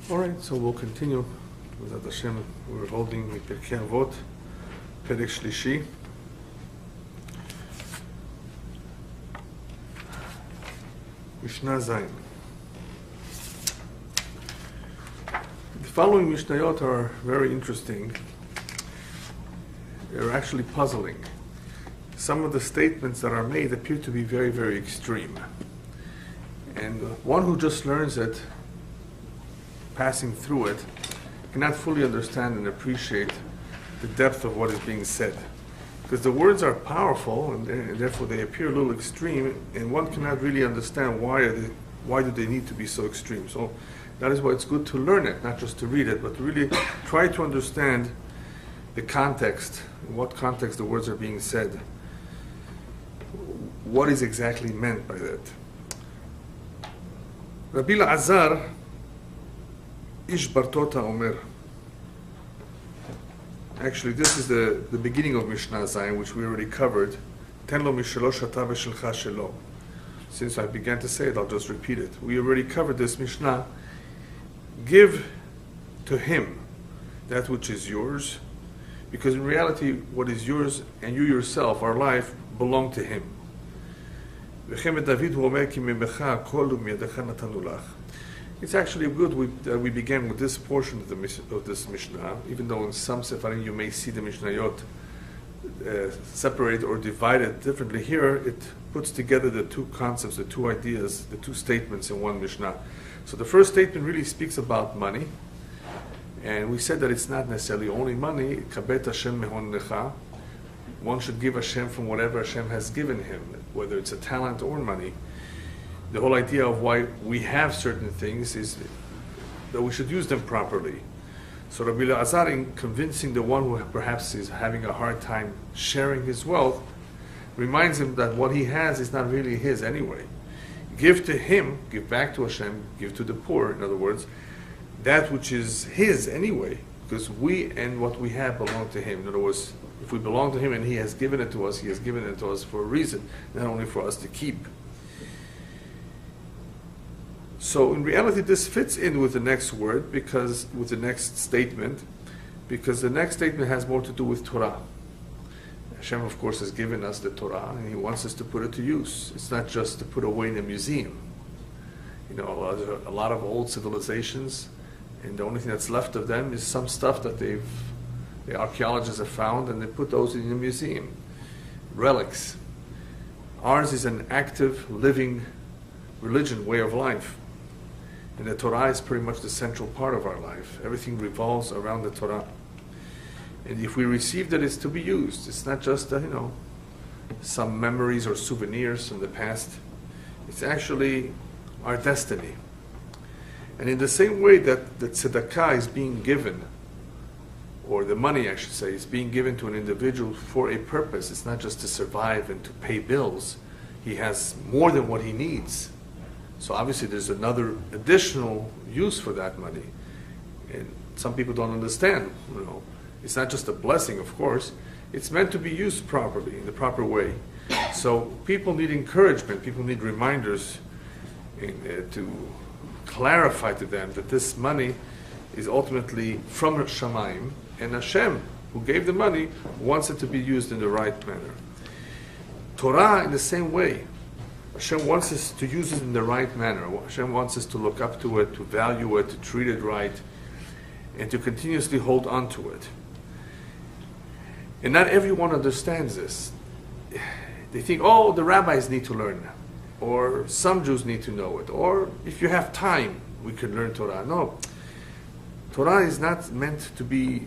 All right, so we'll continue with Hashem. We're holding the Pirkei Avot, Perek Shlishi. Mishnah Zayin. The following Mishnayot are very interesting. They're actually puzzling. Some of the statements that are made appear to be very, very extreme. And one who just learns it, passing through it, cannot fully understand and appreciate the depth of what is being said. Because the words are powerful, and therefore they appear a little extreme, and one cannot really understand why do they need to be so extreme. So that is why it's good to learn it, not just to read it, but to really try to understand the context, in what context the words are being said. What is exactly meant by that? Rabbi Elazar Ish Bartota Omer. Actually, this is the beginning of Mishnah Zayin, which we already covered. Ten lo mishelo shata v'shelcha shelo. Since I began to say it, I'll just repeat it. We already covered this Mishnah. Give to him that which is yours, because in reality, what is yours and you yourself, our life, belong to him. It's actually good that we began with this portion of this Mishnah, even though in some Sefarim you may see the Mishnayot separated or divided differently. Here it puts together the two concepts, the two ideas, the two statements in one Mishnah. So the first statement really speaks about money, and we said that it's not necessarily only money. Kabet Hashem mehon lecha. One should give Hashem from whatever Hashem has given him, whether it's a talent or money. The whole idea of why we have certain things is that we should use them properly. So Rabbi Elazar, in convincing the one who perhaps is having a hard time sharing his wealth, reminds him that what he has is not really his anyway. Give to him, give back to Hashem, give to the poor, in other words, that which is his anyway, because we and what we have belong to him. In other words, if we belong to him and he has given it to us, he has given it to us for a reason, not only for us to keep. So in reality, this fits in with the next word, with the next statement, because the next statement has more to do with Torah. Hashem, of course, has given us the Torah, and he wants us to put it to use. It's not just to put away in a museum. You know, a lot of old civilizations, and the only thing that's left of them is some stuff that the archaeologists have found, and they put those in a museum. Relics. Ours is an active, living religion, way of life. And the Torah is pretty much the central part of our life. Everything revolves around the Torah. And if we received it, it's to be used. It's not just, some memories or souvenirs from the past. It's actually our destiny. And in the same way that the tzedakah is being given, or the money, I should say, is being given to an individual for a purpose. It's not just to survive and to pay bills. He has more than what he needs. So obviously there's another additional use for that money. And some people don't understand, It's not just a blessing, of course. It's meant to be used properly, in the proper way. So people need encouragement, people need reminders to clarify to them that this money is ultimately from Shamayim, and Hashem, who gave the money, wants it to be used in the right manner. Torah, in the same way, Hashem wants us to use it in the right manner. Hashem wants us to look up to it, to value it, to treat it right, and to continuously hold on to it. And not everyone understands this. They think, the rabbis need to learn, or some Jews need to know it, or if you have time, we can learn Torah. No. Torah is not meant to be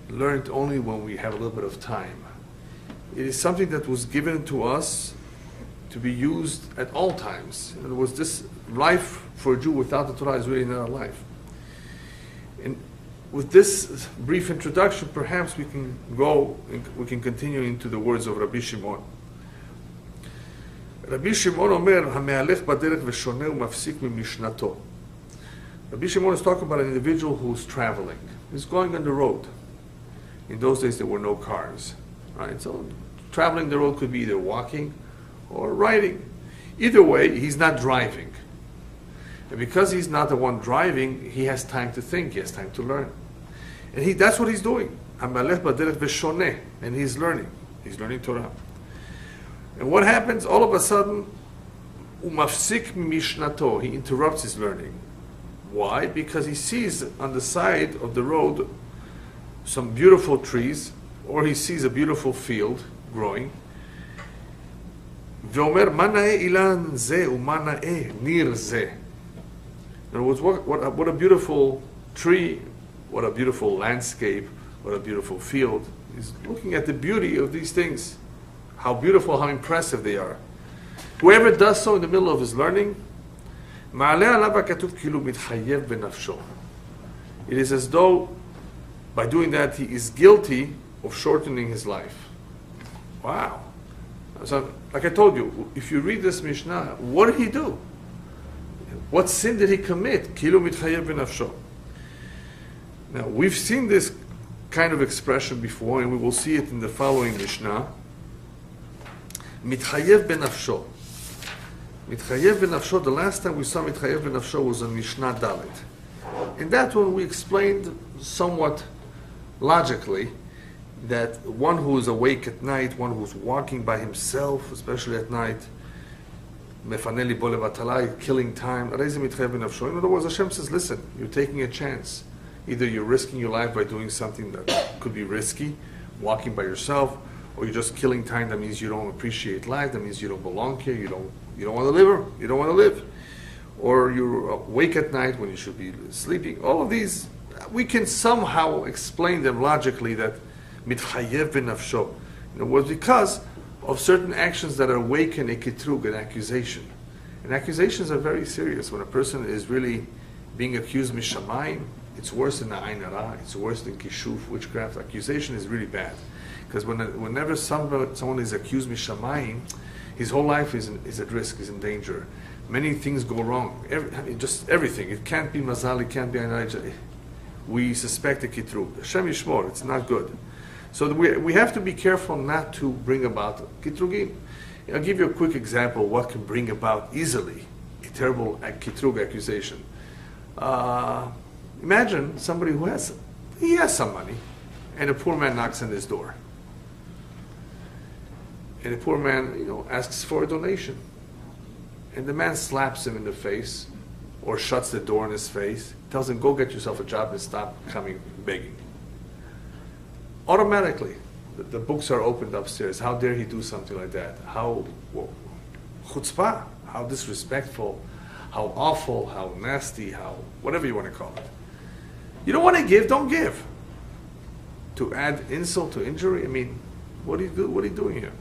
learned only when we have a little bit of time. It is something that was given to us to be used at all times. In other words, this life for a Jew without the Torah is really not a life. And with this brief introduction, perhaps we can continue into the words of Rabbi Shimon. Rabbi Shimon Omer, "Hamehalech baderech v'shoneh u'mafsik mimishnato." Rabbi Shimon is talking about an individual who's traveling. He's going on the road. In those days, there were no cars, right? So traveling the road could be either walking or riding. Either way, he's not driving. And because he's not the one driving, he has time to think, he has time to learn. And that's what he's doing. And he's learning. He's learning Torah. And what happens? All of a sudden, he interrupts his learning. Why? Because he sees on the side of the road some beautiful trees, or he sees a beautiful field growing. In other words, what a beautiful tree, what a beautiful landscape, what a beautiful field. He's looking at the beauty of these things, how beautiful, how impressive they are. Whoever does so in the middle of his learning, it is as though by doing that he is guilty of shortening his life. Wow. So, like I told you, if you read this Mishnah, what did he do? What sin did he commit? Now, we've seen this kind of expression before, and we will see it in the following Mishnah. Mitchayev benafsho. Mitchayev benafsho, the last time we saw Mitchayev benafsho was on Mishnah Dalet. In that one we explained somewhat logically that one who is awake at night, one who's walking by himself, especially at night, mefaneli bo levatalai, killing time, in other words, Hashem says, listen, you're taking a chance. Either you're risking your life by doing something that could be risky, walking by yourself, or you're just killing time. That means you don't appreciate life. That means you don't belong here. You don't want to live. You don't want to live. Or you're awake at night when you should be sleeping. All of these, we can somehow explain them logically that mitchayev benafsho. In other words, because of certain actions that awaken a kitrug, an accusation. And accusations are very serious. When a person is really being accused mishamayim, it's worse than the ayin hara, it's worse than kishuf, witchcraft. Accusation is really bad. Because whenever someone is accused mishamayim, his whole life is at risk, is in danger. Many things go wrong. Just everything. It can't be mazal, it can't be ayin hara. We suspect a kitrug. Hashem yishmor, it's not good. So we have to be careful not to bring about kitrugim. I'll give you a quick example of what can bring about easily a terrible kitrug accusation. Imagine somebody who has some money, and a poor man knocks on his door. And the poor man, asks for a donation. And the man slaps him in the face, or shuts the door in his face, tells him, go get yourself a job and stop coming begging. Automatically, the books are opened upstairs. How dare he do something like that? How chutzpah, how disrespectful, how awful, how nasty, how whatever you want to call it. You don't want to give, don't give. To add insult to injury, what are you doing here?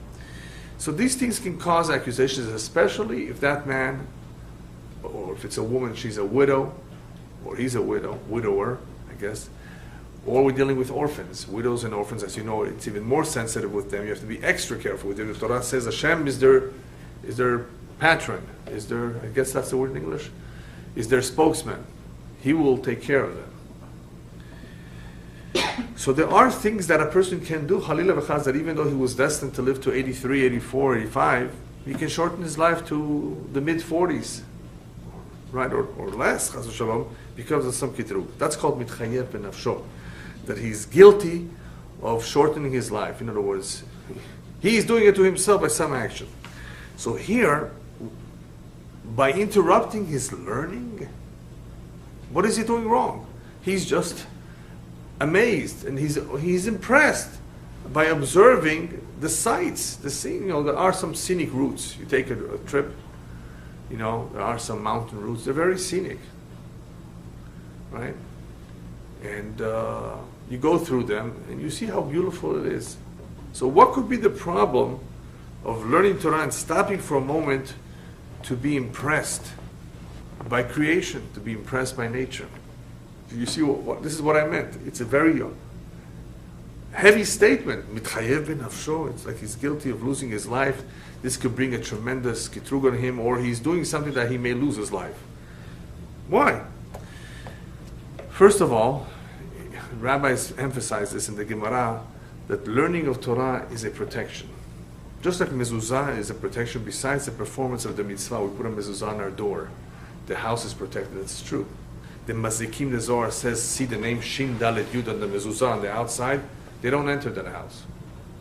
So these things can cause accusations, especially if that man, or if it's a woman, she's a widow, or he's a widower, I guess. Or we're dealing with orphans. Widows and orphans, as you know, it's even more sensitive with them. You have to be extra careful with them. The Torah says Hashem is their patron, I guess that's the word in English, is their spokesman. He will take care of them. So there are things that a person can do, Halila v'chaz, that even though he was destined to live to 83, 84, 85, he can shorten his life to the mid-40s, right, or less, chas v'shalom, because of some kitrug. That's called mitchayev benafsho, that he's guilty of shortening his life. In other words, he's doing it to himself by some action. So here, by interrupting his learning, what is he doing wrong? He's just amazed, and he's impressed by observing the sights, the scene. There are some scenic routes. You take a trip, there are some mountain routes. They're very scenic, right? And you go through them, and you see how beautiful it is. So what could be the problem of learning Torah and stopping for a moment to be impressed by creation, to be impressed by nature? You see, this is what I meant. It's a very heavy statement. Mitchayev benafsho. It's like he's guilty of losing his life. This could bring a tremendous kitrug on him, or he's doing something that he may lose his life. Why? First of all, rabbis emphasize this in the Gemara, that learning of Torah is a protection. Just like mezuzah is a protection, besides the performance of the mitzvah, we put a mezuzah on our door the house is protected. It's true. The Mazikim, the Zohar says, see the name Shin Dalet Yud on the mezuzah on the outside, they don't enter that house.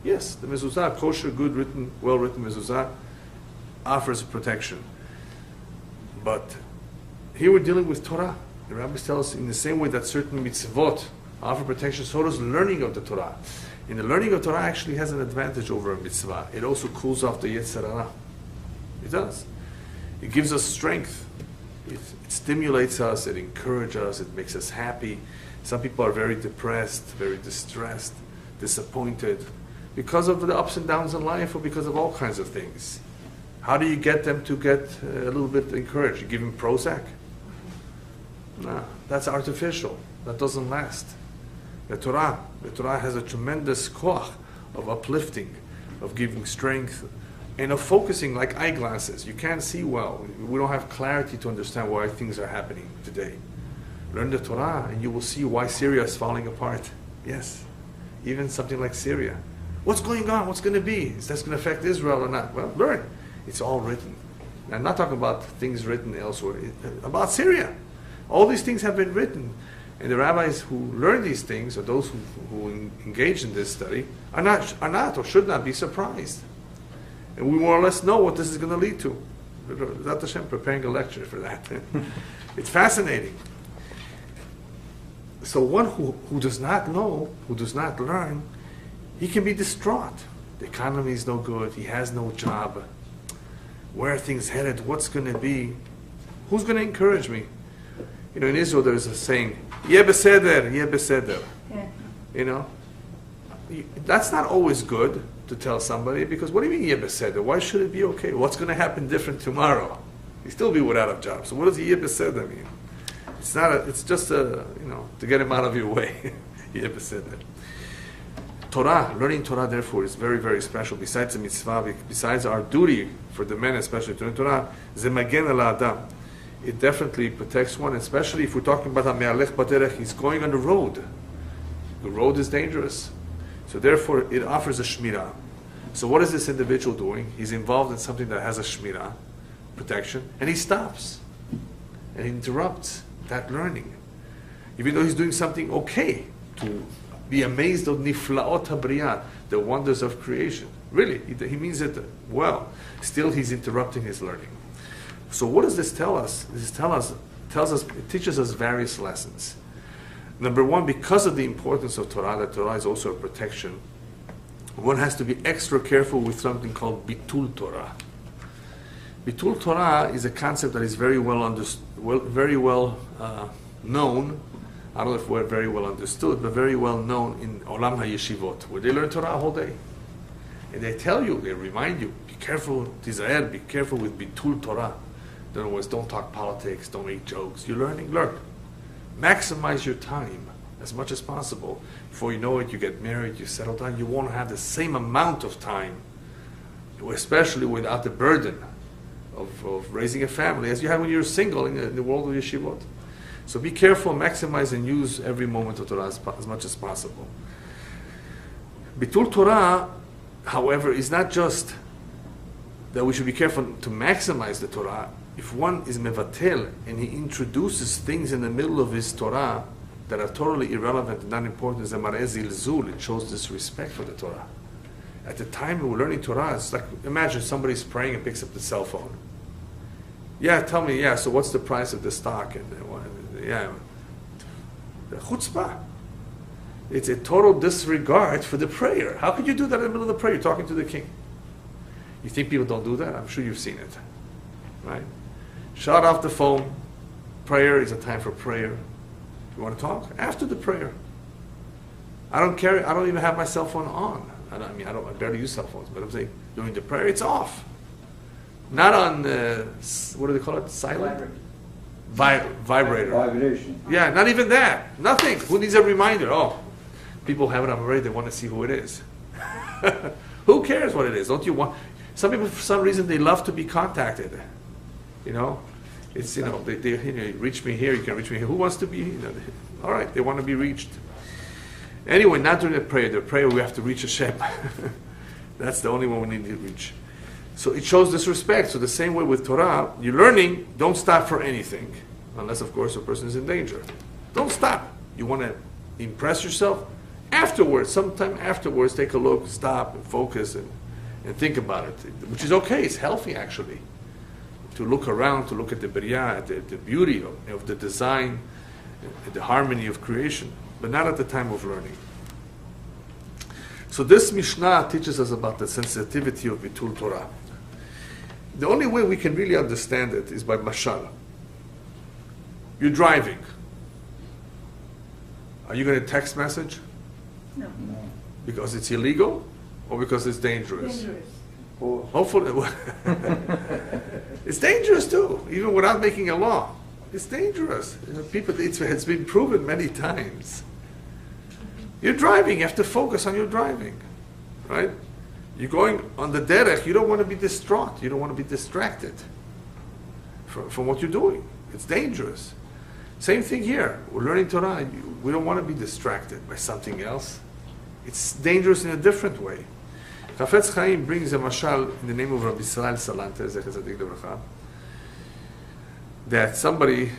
Yes, the mezuzah, kosher, good written, well written mezuzah, offers protection. But here we're dealing with Torah. The rabbis tell us in the same way that certain mitzvot offer protection, so does learning of the Torah. And the learning of Torah actually has an advantage over a mitzvah. It also cools off the Yetzer Hara. It does. It gives us strength. It stimulates us, it encourages us, it makes us happy. Some people are very depressed, very distressed, disappointed because of the ups and downs in life or because of all kinds of things. How do you get them to get a little bit encouraged? You give them Prozac? No, that's artificial. That doesn't last. The Torah has a tremendous koach of uplifting, of giving strength, and of focusing like eyeglasses. You can't see well. We don't have clarity to understand why things are happening today. Learn the Torah and you will see why Syria is falling apart. Yes, even something like Syria. What's going on? What's going to be? Is that going to affect Israel or not? Well, learn. It's all written. I'm not talking about things written elsewhere. About Syria. All these things have been written. And the rabbis who learn these things, or those who engage in this study, are not or should not be surprised. And we more or less know what this is going to lead to. Zat Hashem preparing a lecture for that. It's fascinating. So one who does not know, who does not learn, he can be distraught. The economy is no good. He has no job. Where are things headed? What's going to be? Who's going to encourage me? In Israel there's a saying, Yeh beseder, Yeh beseder. Yeah. That's not always good to tell somebody, because what do you mean Yeh beseder? Why should it be okay? What's going to happen different tomorrow? You still be without a job. So what does Yeh beseder mean? It's just to get him out of your way. Yeh beseder. Torah, learning Torah, therefore, is very, very special. Besides the mitzvah, besides our duty for the men, especially to learn Torah, ze magen el adam. It definitely protects one, especially if we're talking about Hame'alech Baderech, he's going on the road. The road is dangerous. So therefore, it offers a shmirah. So what is this individual doing? He's involved in something that has a shmirah, protection, and he stops. And he interrupts that learning. Even though he's doing something okay, to be amazed of niflaot habriyah, the wonders of creation. Really, he means it well. Still, he's interrupting his learning. So what does this tell us? It teaches us various lessons. Number one, because of the importance of Torah, that Torah is also a protection, one has to be extra careful with something called bitul Torah. Bitul Torah is a concept that is very well known. I don't know if we're very well understood, but very well known in Olam HaYeshivot, where they learn Torah a whole day. And they tell you, they remind you, be careful, Tizael, be careful with bitul Torah. In other words, don't talk politics, don't make jokes. You're learning, learn. Maximize your time as much as possible. Before you know it, you get married, you settle down, you won't have the same amount of time, especially without the burden of raising a family, as you have when you're single in the world of yeshivot. So be careful, maximize and use every moment of Torah as much as possible. Bitul Torah, however, is not just that we should be careful to maximize the Torah. If one is mevatel and he introduces things in the middle of his Torah that are totally irrelevant and not important, as a mareh zilzul, it shows disrespect for the Torah. At the time we're learning Torah, it's like, imagine somebody's praying and picks up the cell phone. Yeah, tell me, so what's the price of the stock? And the chutzpah. It's a total disregard for the prayer. How could you do that in the middle of the prayer? You're talking to the king. You think people don't do that? I'm sure you've seen it. Right? Shut off the phone. Prayer is a time for prayer. You want to talk? After the prayer. I don't care. I don't even have my cell phone on. I barely use cell phones, but I'm saying during the prayer, it's off. Not on, what do they call it? Silent? Vibrator. Vibration. Yeah, not even that. Nothing. Who needs a reminder? Oh, people have it on already. They want to see who it is. Who cares what it is? Don't you want? Some people, for some reason, they love to be contacted. It's they reach me here. You can reach me here. Who wants to be? All right, they want to be reached. Anyway, not during the prayer. The prayer we have to reach Hashem. That's the only one we need to reach. So it shows disrespect. So the same way with Torah, you're learning, don't stop for anything, unless of course a person is in danger. Don't stop. You want to impress yourself? Afterwards, sometime afterwards, take a look, stop, and focus, and think about it, which is okay. It's healthy actually, to look around, to look at the Beriah, at the beauty of the design, the harmony of creation, but not at the time of learning. So this Mishnah teaches us about the sensitivity of Bitul Torah. The only way we can really understand it is by mashal. You're driving. Are you going to text message? No. Because it's illegal or because it's dangerous? Dangerous. Hopefully. It's dangerous too, even without making a law. It's dangerous. It's been proven many times. You're driving, you have to focus on your driving, right? You're going on the derech, you don't want to be distraught, you don't want to be distracted from what you're doing. It's dangerous. Same thing here. We're learning Torah, we don't want to be distracted by something else. It's dangerous in a different way. Chafetz Chaim brings a mashal in the name of Rabbi Israel Salante, Zecher Tzadik Livracha, that somebody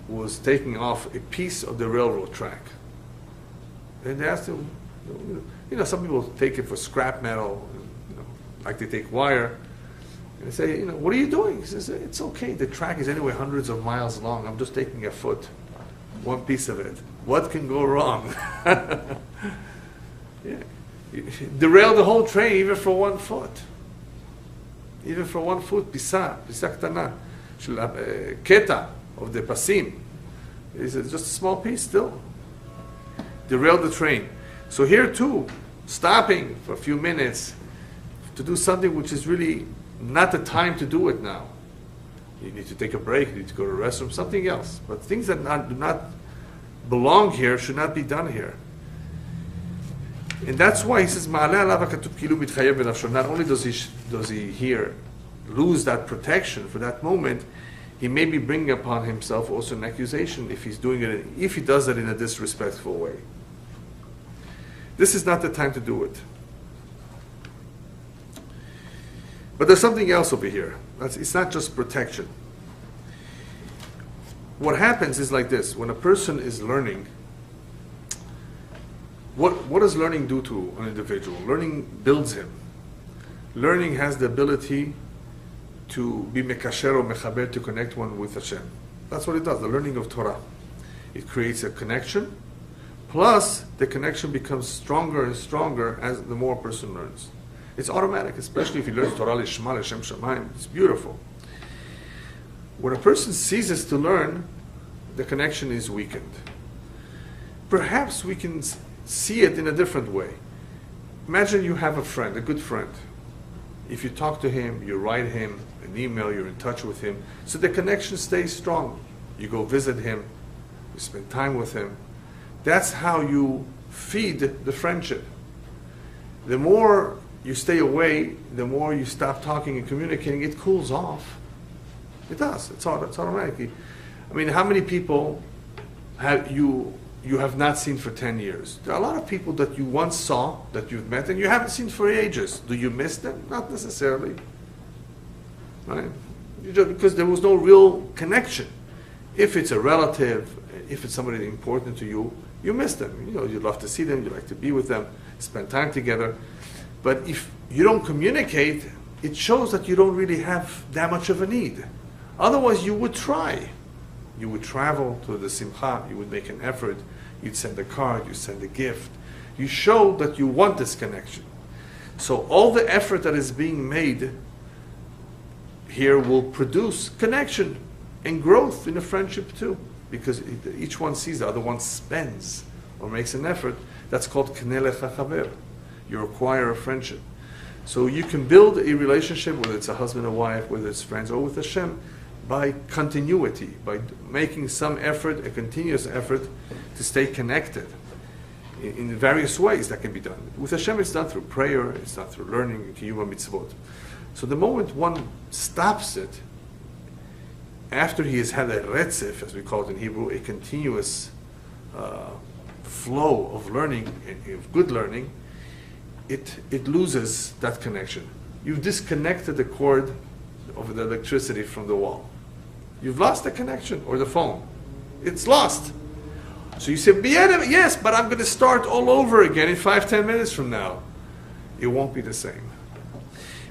was taking off a piece of the railroad track. And they asked him, some people take it for scrap metal, like they take wire. And they say, what are you doing? He says, it's okay. The track is anyway hundreds of miles long. I'm just taking a foot, one piece of it. What can go wrong? Yeah. Derail the whole train even for 1 foot. Even for 1 foot, pisa ktana, keta of the pasim. It's just a small piece still. Derail the train. So here too, stopping for a few minutes to do something which is really not the time to do it now. You need to take a break, you need to go to the restroom, something else. But things that do not belong here should not be done here. And that's why he says, not only does he here lose that protection for that moment, he may be bringing upon himself also an accusation if he does it in a disrespectful way. This is not the time to do it. But there's something else over here. It's not just protection. What happens is like this. When a person is learning, what does learning do to an individual? Learning builds him. Learning has the ability to be mekasher or mechaber, to connect one with Hashem. That's what it does, the learning of Torah. It creates a connection, plus the connection becomes stronger and stronger as the more a person learns. It's automatic, especially if he learns Torah Lishma, L'Shem Shamayim. It's beautiful. When a person ceases to learn, the connection is weakened. Perhaps we can see it in a different way. Imagine you have a friend, a good friend. If you talk to him, you write him an email, you're in touch with him, so the connection stays strong. You go visit him, you spend time with him. That's how you feed the friendship. The more you stay away, the more you stop talking and communicating, it cools off. It does. It's automatically. I mean, how many people have you have not seen for 10 years? There are a lot of people that you once saw, that you've met, and you haven't seen for ages. Do you miss them? Not necessarily. Right? Because there was no real connection. If it's a relative, if it's somebody important to you, you miss them. You love to see them, you like to be with them, spend time together. But if you don't communicate, it shows that you don't really have that much of a need. Otherwise, you would try. You would travel to the simcha, you would make an effort, you'd send a card, you'd send a gift. You show that you want this connection. So all the effort that is being made here will produce connection and growth in a friendship too. Because each one sees the other one spends or makes an effort. That's called Knele Chachaber. You acquire a friendship. So you can build a relationship, whether it's a husband or wife, whether it's friends or with Hashem, by continuity, by making some effort, a continuous effort to stay connected in various ways that can be done. With Hashem, it's done through prayer, it's done through learning, kiyum mitzvot. So the moment one stops it, after he has had a retzef, as we call it in Hebrew, a continuous flow of learning, of good learning, it loses that connection. you've disconnected the cord of the electricity from the wall. You've lost the connection, or the phone. It's lost. So you say, yes, but I'm going to start all over again in 5-10 minutes from now. It won't be the same.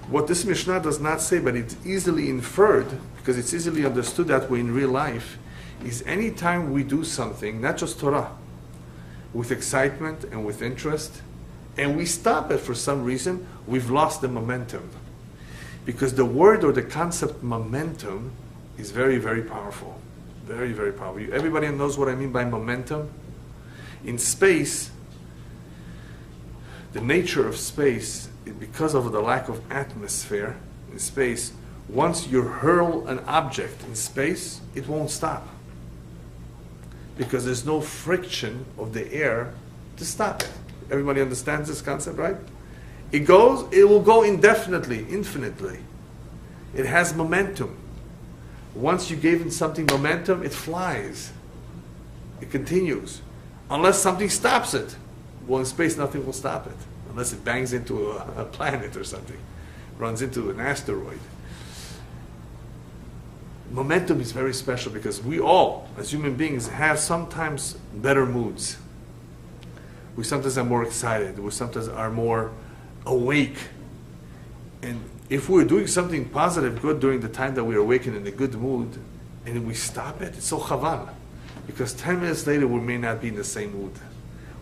What this Mishnah does not say, but it's easily inferred, because it's easily understood that way in real life, is any time we do something, not just Torah, with excitement and with interest, and we stop it for some reason, we've lost the momentum. Because the word or the concept momentum is very, very powerful. Very, very powerful. Everybody knows what I mean by momentum. In space, the nature of space, because of the lack of atmosphere in space, once you hurl an object in space, it won't stop. Because there's no friction of the air to stop it. Everybody understands this concept, right? It will go indefinitely, infinitely. It has momentum. Once you gave it something momentum, it flies. It continues. Unless something stops it. Well, in space, nothing will stop it. Unless it bangs into a planet or something. Runs into an asteroid. Momentum is very special because we all, as human beings, have sometimes better moods. We sometimes are more excited. We sometimes are more awake. And if we're doing something positive, good during the time that we're awakened in a good mood, and we stop it, it's so chaval. Because 10 minutes later, we may not be in the same mood.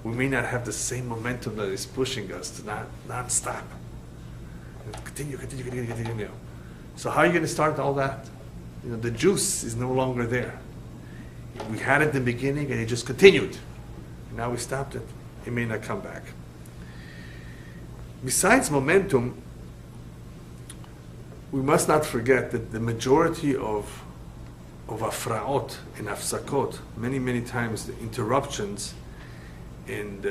We may not have the same momentum that is pushing us to not stop. Continue. So how are you going to start all that? The juice is no longer there. We had it in the beginning, and it just continued. Now we stopped it. It may not come back. Besides momentum, we must not forget that the majority of afraot and afsakot, many times the interruptions and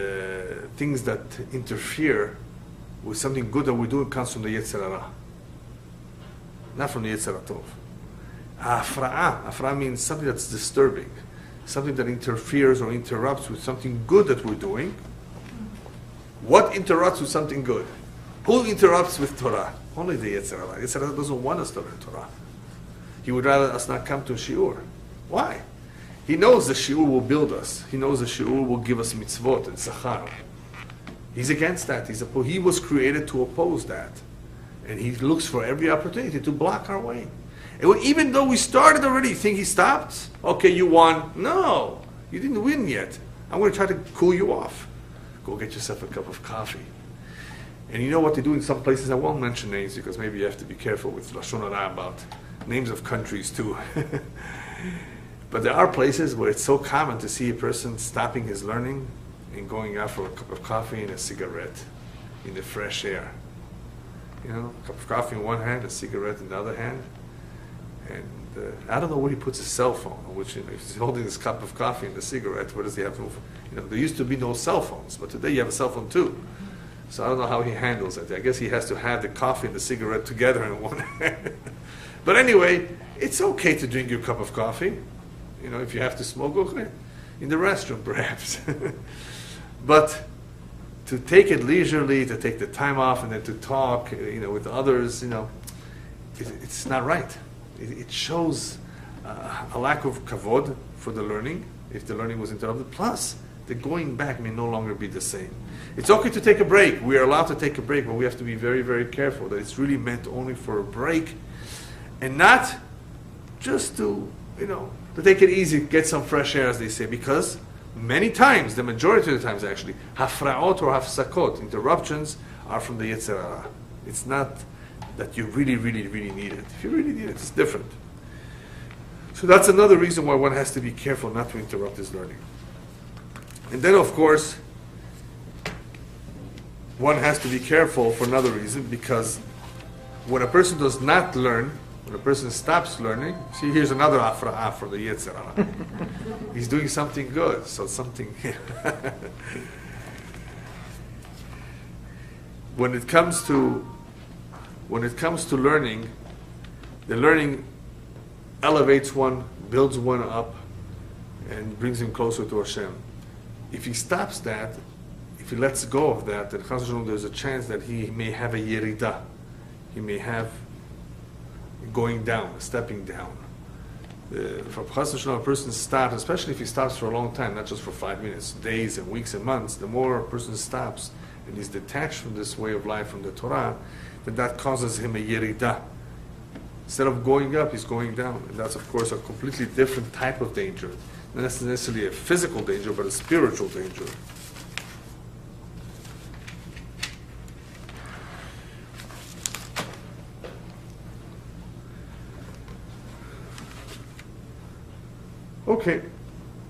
things that interfere with something good that we're doing comes from the Yetzer Hara, not from the Yetzer Tov. Afra means something that's disturbing, something that interferes or interrupts with something good that we're doing. What interrupts with something good? Who interrupts with Torah? Only the Yetzer Hara. Yetzer Hara doesn't want us to learn Torah. He would rather us not come to a shiur. Why? He knows the shiur will build us. He knows the shiur will give us mitzvot and sachar. He's against that. He was created to oppose that. And he looks for every opportunity to block our way. And even though we started already, you think he stopped? Okay, you won. No, you didn't win yet. I'm going to try to cool you off. Go get yourself a cup of coffee. And you know what they do in some places? I won't mention names because maybe you have to be careful with Lashon Hara about names of countries too. But there are places where it's so common to see a person stopping his learning and going out for a cup of coffee and a cigarette in the fresh air. A cup of coffee in one hand, a cigarette in the other hand. And I don't know where he puts his cell phone, which if he's holding this cup of coffee and the cigarette, where does he have to move? There used to be no cell phones, but today you have a cell phone too. So I don't know how he handles it. I guess he has to have the coffee and the cigarette together in one hand. But anyway, it's okay to drink your cup of coffee. If you have to smoke, okay. In the restroom perhaps. But to take it leisurely, to take the time off and then to talk, with others, it's not right. It shows a lack of kavod for the learning, if the learning was interrupted. Plus, the going back may no longer be the same. It's okay to take a break. We are allowed to take a break, but we have to be very, very careful that it's really meant only for a break and not just to take it easy, get some fresh air, as they say, because many times, the majority of the times actually, hafraot or hafsakot, interruptions, are from the Yetzer Hara. It's not that you really, really, really need it. If you really need it, it's different. So that's another reason why one has to be careful not to interrupt his learning. And then, of course, one has to be careful for another reason, because when a person does not learn, when a person stops learning, see, here's another afra'ah for the Yetzer Hara. He's doing something good, so something... When it comes to learning, the learning elevates one, builds one up, and brings him closer to Hashem. If he stops that, if he lets go of that, then there's a chance that he may have a yerida. he may have going down, stepping down. If a person stops, especially if he stops for a long time, not just for 5 minutes, days and weeks and months, the more a person stops and he's detached from this way of life, from the Torah, then that causes him a yeridah. Instead of going up, he's going down. And that's, of course, a completely different type of danger. Not necessarily a physical danger, but a spiritual danger. Okay,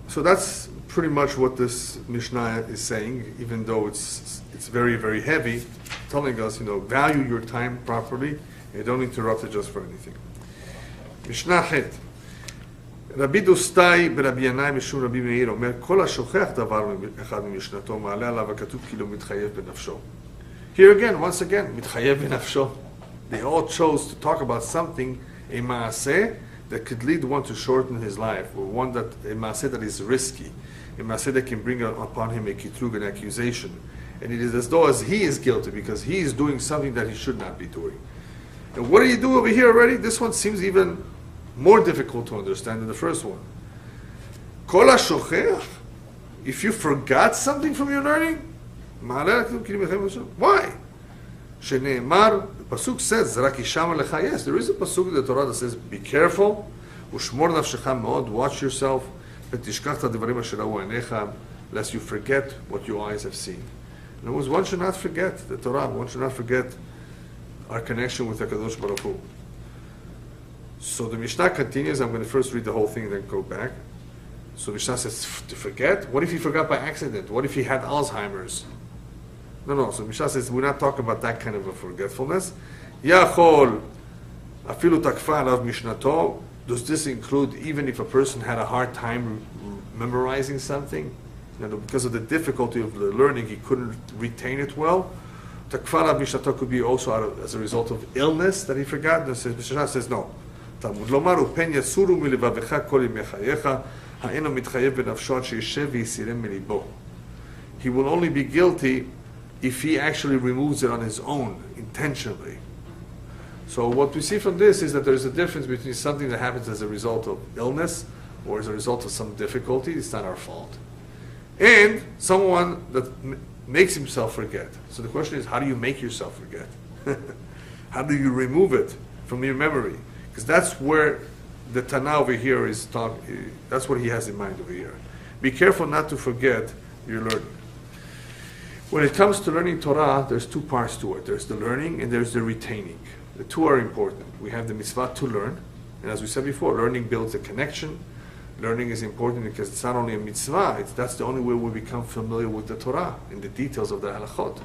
so that's pretty much what this Mishnah is saying, even though it's very, very heavy, telling us, value your time properly, and don't interrupt it just for anything. Mishnah Het. רבי דוסטאי ברבי ינאי משום רבי מאיר אומר, כל השוכח דבר אחד ממשנתו מעלה עליו הכתוב כאילו מתחייב בנפשו. Here again, once again, מתחייב בנפשו. They all chose to talk about something, a maaseh, that could lead one to shorten his life, or a maaseh that is risky, a maaseh that can bring upon him a kitrug, an accusation. And it is as though as he is guilty, because he is doing something that he should not be doing. And what do you do over here already? This one seems even more difficult to understand than the first one. Kol ha-shochech, if you forgot something from your learning, why? Shene'emar, the pasuk says, "Rak hishama lecha." Yes, there is a pasuk in the Torah that says, "Be careful, ushmor nafshecha meod, watch yourself, v'tishkach devarim asher rahu einecha, lest you forget what your eyes have seen." In other words, one should not forget the Torah. One should not forget our connection with HaKadosh Baruch Hu. So the Mishnah continues. I'm going to first read the whole thing and then go back. So Mishnah says, to forget? What if he forgot by accident? What if he had Alzheimer's? No. So Mishnah says, we're not talking about that kind of a forgetfulness. Yachol, afilu takfa alav mishnato. Does this include even if a person had a hard time memorizing something? Because of the difficulty of the learning, he couldn't retain it well. Takfa alav mishnato could be also as a result of illness that he forgot. The Mishnah says no. Talmud lomar upen yasuru milivavecha kol yimechayecha ha'eno mitchayev benafsho sheishev v'yisirem milibo. He will only be guilty if he actually removes it on his own, intentionally. So what we see from this is that there is a difference between something that happens as a result of illness or as a result of some difficulty, it's not our fault, and someone that makes himself forget. So the question is, how do you make yourself forget? How do you remove it from your memory? Because that's where the Tana over here is talking, that's what he has in mind over here. Be careful not to forget your learning. When it comes to learning Torah, there's two parts to it. There's the learning and there's the retaining. The two are important. We have the mitzvah to learn, and as we said before, learning builds a connection. Learning is important because it's not only a mitzvah, that's the only way we become familiar with the Torah and the details of the halachot.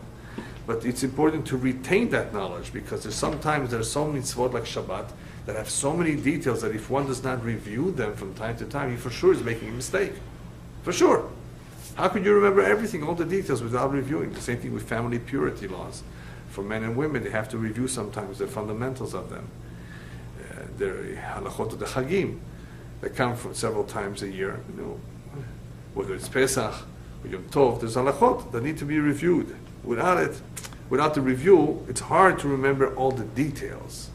But it's important to retain that knowledge because there's some mitzvot like Shabbat that have so many details that if one does not review them from time to time, he for sure is making a mistake. For sure. How could you remember everything, all the details, without reviewing? The same thing with family purity laws. For men and women, they have to review sometimes the fundamentals of them. There are halachot of the chagim that come from several times a year. Whether it's Pesach or Yom Tov, there's halachot that need to be reviewed. Without the review, it's hard to remember all the details.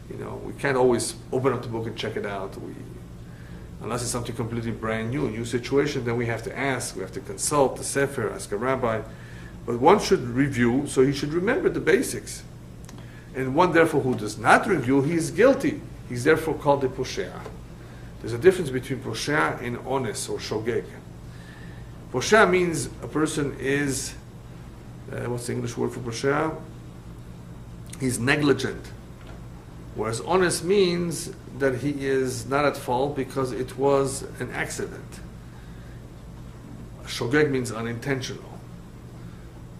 We can't always open up the book and check it out. Unless it's something completely brand new, a new situation, then we have to ask, we have to consult the Sefer, ask a rabbi. But one should review, so he should remember the basics. And one, therefore, who does not review, he is guilty. He's therefore called a poshea. There's a difference between poshea and ones or shogeg. Poshea means a person is, what's the English word for poshea? He's negligent. Whereas honest means that he is not at fault because it was an accident. Shogeg means unintentional.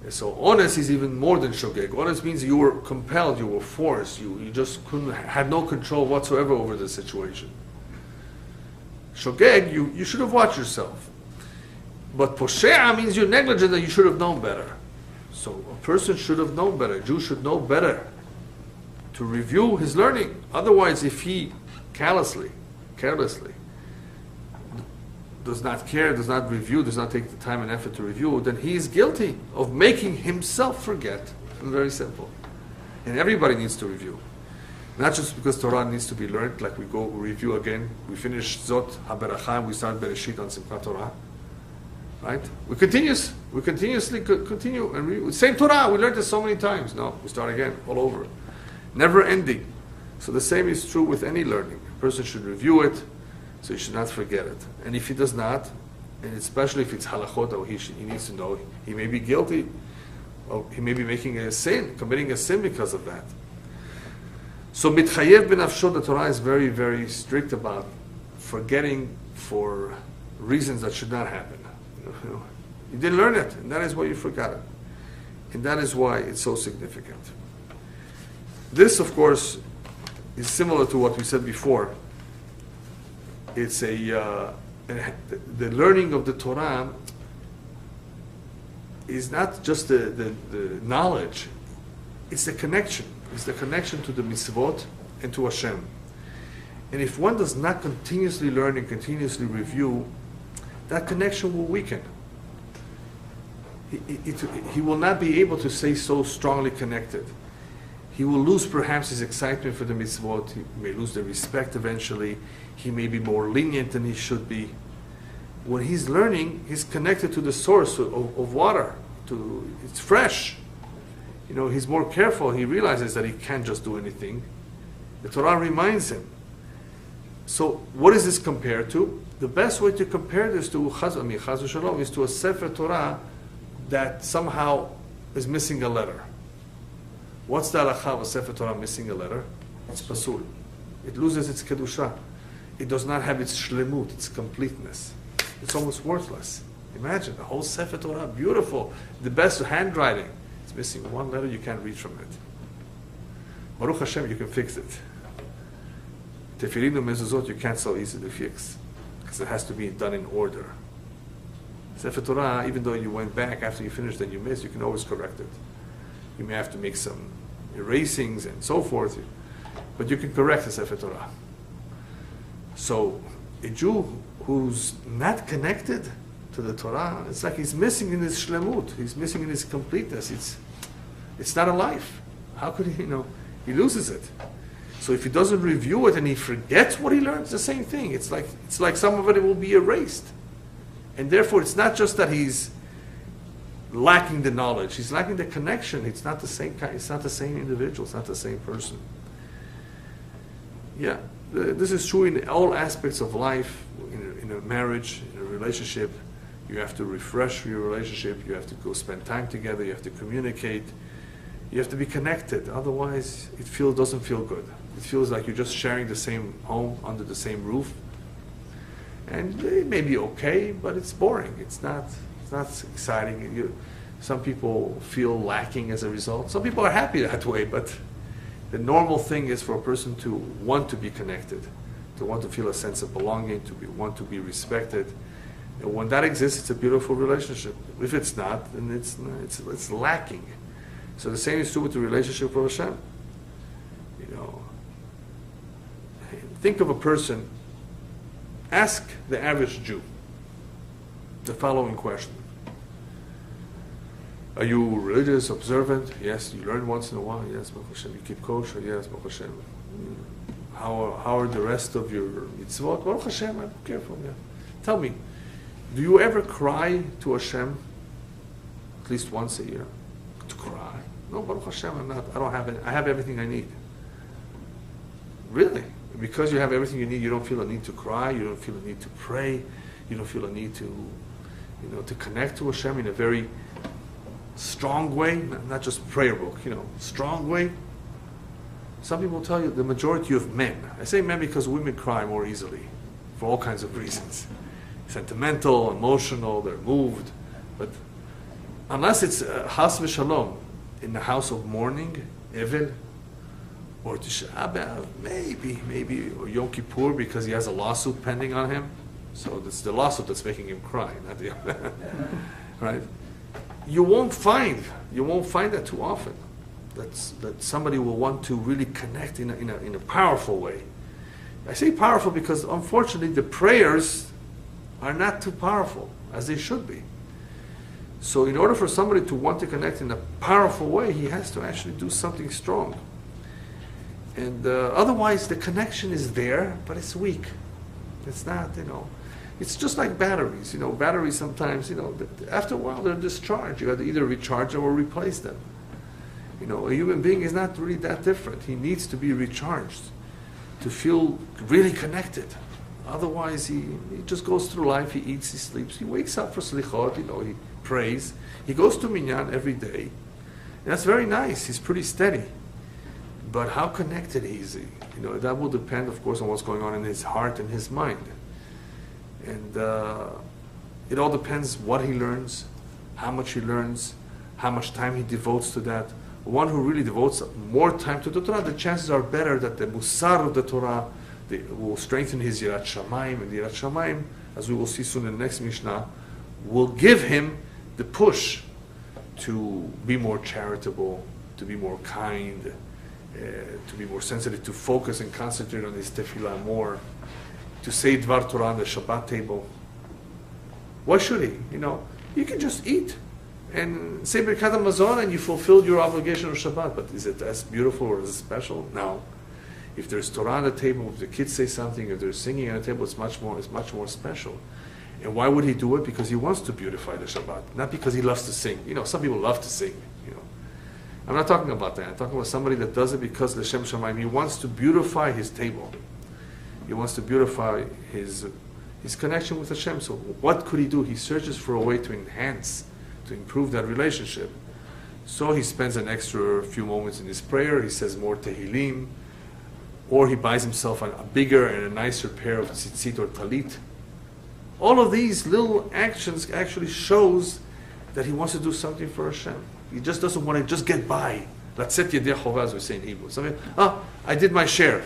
So honest is even more than shogeg. Honest means you were compelled, you were forced, you just had no control whatsoever over the situation. Shogeg, you should have watched yourself. But poshea means you're negligent and you should have known better. So a person should have known better. A Jew should know better to review his learning. Otherwise, if he carelessly does not care, does not review, does not take the time and effort to review, then he is guilty of making himself forget. Very simple. And everybody needs to review. Not just because Torah needs to be learned, like we go review again. We finish Zot HaBeracha and we start Bereshit on Simchat Torah. Right? We continuously continue and read. Same Torah, we learned it so many times. No, we start again, all over. Never ending. So the same is true with any learning. A person should review it, so he should not forget it. And if he does not, and especially if it's halachot, or he needs to know, he may be guilty, or he may be making a sin, committing a sin because of that. So mitchayev b'nafsho, the Torah is very, very strict about forgetting for reasons that should not happen. You didn't learn it, and that is why you forgot it. And that is why it's so significant. This, of course, is similar to what we said before. It's the learning of the Torah is not just the knowledge, it's the connection. It's the connection to the mitzvot and to Hashem. And if one does not continuously learn and continuously review, that connection will weaken. He will not be able to stay so strongly connected. He will lose perhaps his excitement for the mitzvot. He may lose the respect eventually. He may be more lenient than he should be. When he's learning, he's connected to the source of water. It's fresh. He's more careful. He realizes that he can't just do anything. The Torah reminds him. So what is this compared to? The best way to compare this to Chaz v'Shalom is to a Sefer Torah that somehow is missing a letter. What's the halakha of a Sefer Torah missing a letter? It's pasul. It loses its kedusha. It does not have its shlemut, its completeness. It's almost worthless. Imagine, the whole Sefer Torah, beautiful, the best handwriting. It's missing one letter, you can't read from it. Baruch Hashem, you can fix it. Tefillin and mezuzot, you can't so easily fix, because it has to be done in order. Sefer Torah, even though you went back after you finished and you missed, you can always correct it. You may have to make some erasings and so forth, but you can correct the Sefer Torah. So a Jew who's not connected to the Torah, it's like he's missing in his shlemut, he's missing in his completeness. It's not a life. How could he, he loses it. So if he doesn't review it and he forgets what he learned, it's the same thing. It's like some of it will be erased. And therefore it's not just that he's lacking the knowledge, he's lacking the connection. It's not the same kind, it's not the same individual, it's not the same person. Yeah, this is true in all aspects of life, in a marriage, in a relationship. You have to refresh your relationship, you have to go spend time together, you have to communicate, you have to be connected. Otherwise, it doesn't feel good. It feels like you're just sharing the same home, under the same roof. And it may be okay, but it's boring. It's not exciting. Some people feel lacking as a result. Some people are happy that way, but the normal thing is for a person to want to be connected, to want to feel a sense of belonging, want to be respected. And when that exists, it's a beautiful relationship. If it's not, then it's lacking. So the same is true with the relationship with Hashem. Think of a person. Ask the average Jew the following question. Are you religious, observant? Yes. You learn once in a while? Yes, Baruch Hashem. You keep kosher? Yes, Baruch Hashem. How are the rest of your mitzvot? Baruch Hashem, I'm careful. Yeah. Tell me, do you ever cry to Hashem at least once a year? To cry? No, Baruch Hashem, I'm not. I don't have it. I have everything I need. Really? Because you have everything you need, you don't feel a need to cry, you don't feel a need to pray, you don't feel a need to, to connect to Hashem in a very strong way, not just prayer book, strong way. Some people tell you the majority of men, I say men because women cry more easily for all kinds of reasons. Sentimental, emotional, they're moved. But unless it's Chas v'Shalom, in the house of mourning, Evil, or Tisha B'Av, maybe, or Yom Kippur because he has a lawsuit pending on him. So it's the lawsuit that's making him cry, not the right? You won't find that too often. That somebody will want to really connect in a powerful way. I say powerful because unfortunately the prayers are not too powerful as they should be. So in order for somebody to want to connect in a powerful way, he has to actually do something strong. And otherwise, the connection is there, but it's weak. It's not, it's just like batteries. Batteries sometimes, after a while they're discharged. You got to either recharge them or replace them. A human being is not really that different. He needs to be recharged to feel really connected. Otherwise, he just goes through life. He eats, he sleeps, he wakes up for slichot. He prays. He goes to minyan every day. And that's very nice. He's pretty steady. But how connected is he? That will depend, of course, on what's going on in his heart and his mind. And it all depends what he learns, how much he learns, how much time he devotes to that. One who really devotes more time to the Torah, the chances are better that the musar of the Torah will strengthen his yirat shamayim, and yirat shamayim, as we will see soon in the next Mishnah, will give him the push to be more charitable, to be more kind, to be more sensitive, to focus and concentrate on his tefillah more, to say Dvar Torah on the Shabbat table. Why should he? You can just eat and say Birkat HaMazon and you fulfilled your obligation of Shabbat. But is it as beautiful or as special? No. If there's Torah on the table, if the kids say something, if there's singing on the table, it's much more special. And why would he do it? Because he wants to beautify the Shabbat, not because he loves to sing. Some people love to sing. I'm not talking about that. I'm talking about somebody that does it because L'Shem Shamayim. He wants to beautify his table. He wants to beautify his connection with Hashem. So what could he do? He searches for a way to enhance, to improve that relationship. So he spends an extra few moments in his prayer. He says more Tehillim, or he buys himself a bigger and a nicer pair of tzitzit or talit. All of these little actions actually shows that he wants to do something for Hashem. He just doesn't want to just get by. Latzet yedei chova, as we say in Hebrew. I did my share.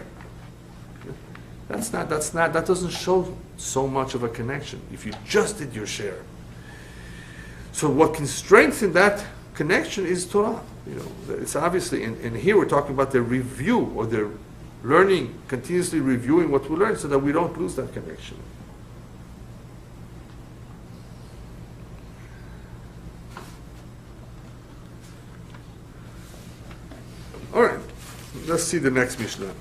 That doesn't show so much of a connection if you just did your share. So what can strengthen that connection is Torah. It's obviously, and here we're talking about the review or the learning, continuously reviewing what we learn so that we don't lose that connection. All right, let's see the next Mishnah.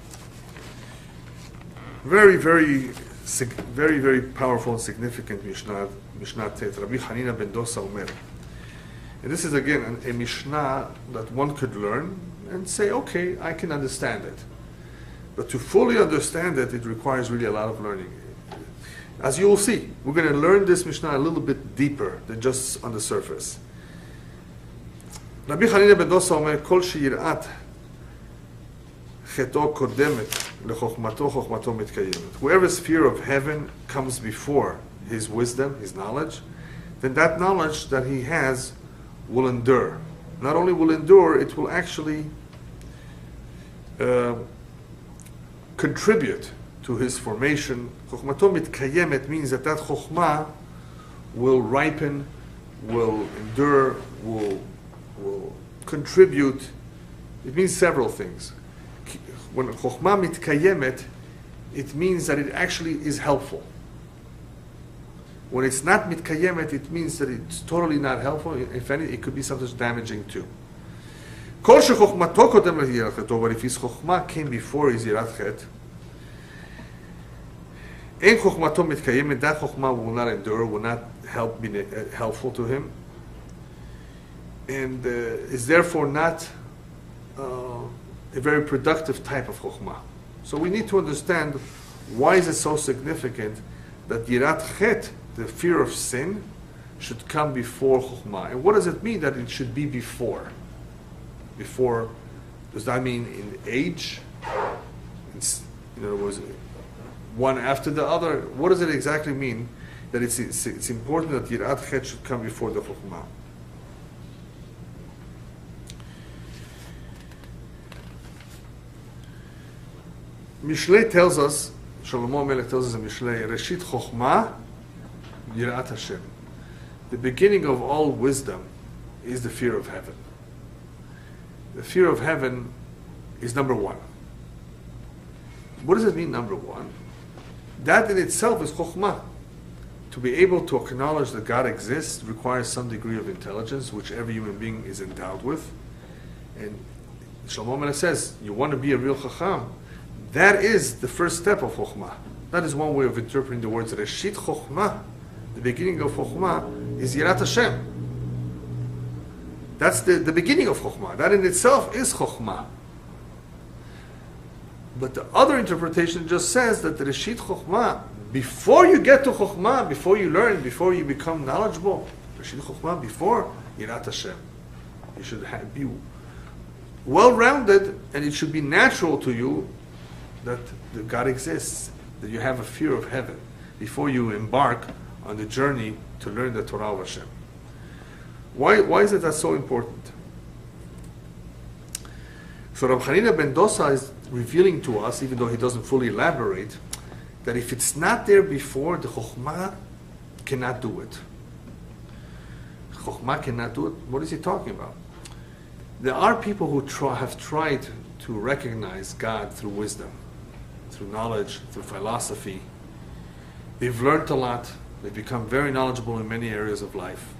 Very, very, very, very powerful and significant Mishnah. Mishnah Tet. Rabbi Hanina ben Dosa Omer. And this is again a Mishnah that one could learn and say, okay, I can understand it. But to fully understand it, it requires really a lot of learning. As you will see, we're going to learn this Mishnah a little bit deeper than just on the surface. Rabbi Hanina ben Dosa Omer, Kol sheyirat chet'o kodemet lechokmato chokmato mitkayemet. Whoever's fear of heaven comes before his wisdom, his knowledge, then that knowledge that he has will endure. Not only will endure, it will actually contribute to his formation. Chokmato mitkayemet means that chokhmah will ripen, will endure, will contribute. It means several things. When chokhmah mitkayemet, it means that it actually is helpful. When it's not mitkayemet, it means that it's totally not helpful. If any, it could be sometimes damaging too. Kol shechokhmato kodem leyirat chet, but if his chokhmah came before his yirat chet, en chokhmato mitkayemet, that chokhmah will not endure, will not be helpful to him, and is therefore not a very productive type of chokhmah. So we need to understand why is it so significant that yirat chet, the fear of sin, should come before chokhmah. And what does it mean that it should be before? Before, does that mean in age? In other words, one after the other? What does it exactly mean that it's important that yirat chet should come before the chokhmah? Mishlei tells us, Shlomo Melech tells us in Mishlei, Reshit Chokhmah, Yirat Hashem. The beginning of all wisdom is the fear of heaven. The fear of heaven is number one. What does it mean, number one? That in itself is Chokhmah. to be able to acknowledge that God exists requires some degree of intelligence, which every human being is endowed with. And Shlomo Melech says, you want to be a real Chacham, that is the first step of Chokhmah. That is one way of interpreting the words Reshit Chokhmah. The beginning of Chokhmah is Yirat Hashem. That's the beginning of Chokhmah. That in itself is Chokhmah. But the other interpretation just says that the Reshit Chokhmah, before you get to Chokhmah, before you learn, before you become knowledgeable, Reshit Chokhmah, before Yirat Hashem. You should be well-rounded, and it should be natural to you that God exists, that you have a fear of heaven before you embark on the journey to learn the Torah of Hashem. Why is it that so important? So Rav Hanina ben Dosa is revealing to us, even though he doesn't fully elaborate, that if it's not there before, the Chokhmah cannot do it. Chokhmah cannot do it. What is he talking about? There are people who have tried to recognize God through wisdom, through knowledge, through philosophy. They've learned a lot. They've become very knowledgeable in many areas of life.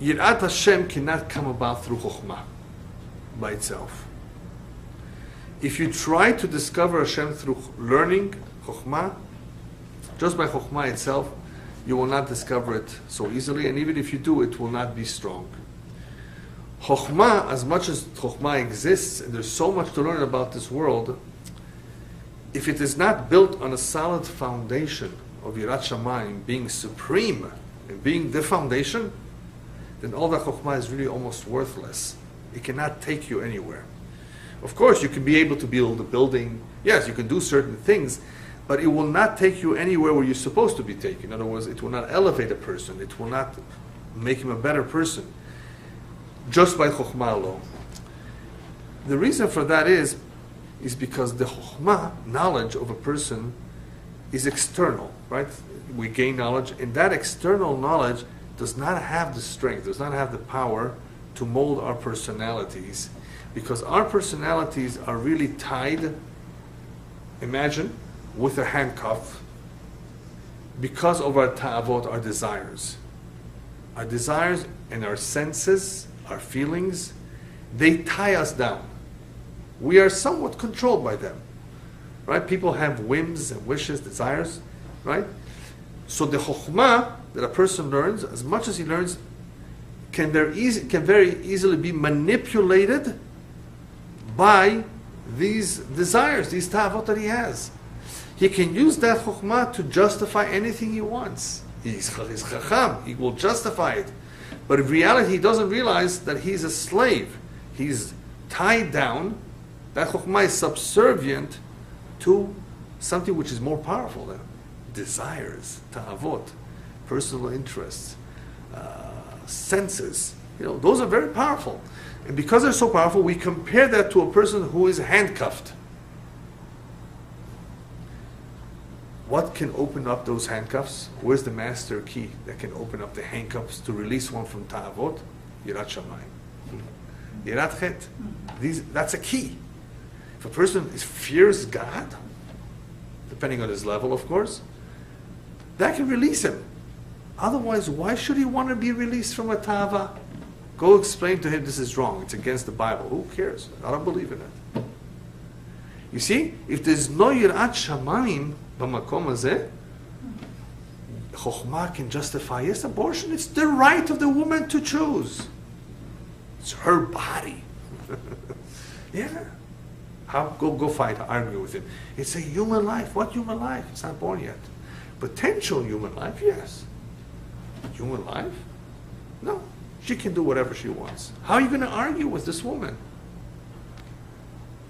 Yirat Hashem cannot come about through Chokhmah by itself. If you try to discover Hashem through learning Chokhmah, just by Chokhmah itself, you will not discover it so easily, and even if you do, it will not be strong. Chokhmah, as much as Chokhmah exists, and there's so much to learn about this world, if it is not built on a solid foundation of Yirat Shamayim, being supreme, and being the foundation, then all that Chokhmah is really almost worthless. It cannot take you anywhere. Of course, you can be able to build a building. Yes, you can do certain things, but it will not take you anywhere where you're supposed to be taken. In other words, it will not elevate a person. It will not make him a better person just by Chokhmah alone. The reason for that is because the Chokhmah, knowledge of a person, is external, right? We gain knowledge, and that external knowledge does not have the strength, does not have the power to mold our personalities, because our personalities are really tied, imagine, with a handcuff, because of our ta'avot, our desires. Our desires and our senses, our feelings, they tie us down. We are somewhat controlled by them, right? People have whims and wishes, desires, right? So the chokhmah that a person learns, as much as he learns, can very easily be manipulated by these desires, these ta'avot that he has. He can use that chokhmah to justify anything he wants. He's chacham, he will justify it. But in reality, he doesn't realize that he's a slave. He's tied down. That chokhmah is subservient to something which is more powerful than desires, ta'avot, personal interests, senses. Those are very powerful. And because they're so powerful, we compare that to a person who is handcuffed. What can open up those handcuffs? Where's the master key that can open up the handcuffs to release one from ta'avot? Yirat Shamayim. Yirat Chet. That's a key. If a person fears God, depending on his level, of course, that can release him. Otherwise, why should he want to be released from a ta'ava? Go explain to him this is wrong. It's against the Bible. Who cares? I don't believe in it. You see, if there's no Yirat Shamayim b'makom hazeh, Chokhmah can justify, yes, abortion. It's the right of the woman to choose. It's her body. Yeah. Go fight, argue with him. It's a human life. What human life? It's not born yet. Potential human life, yes. Human life? No. She can do whatever she wants. How are you going to argue with this woman?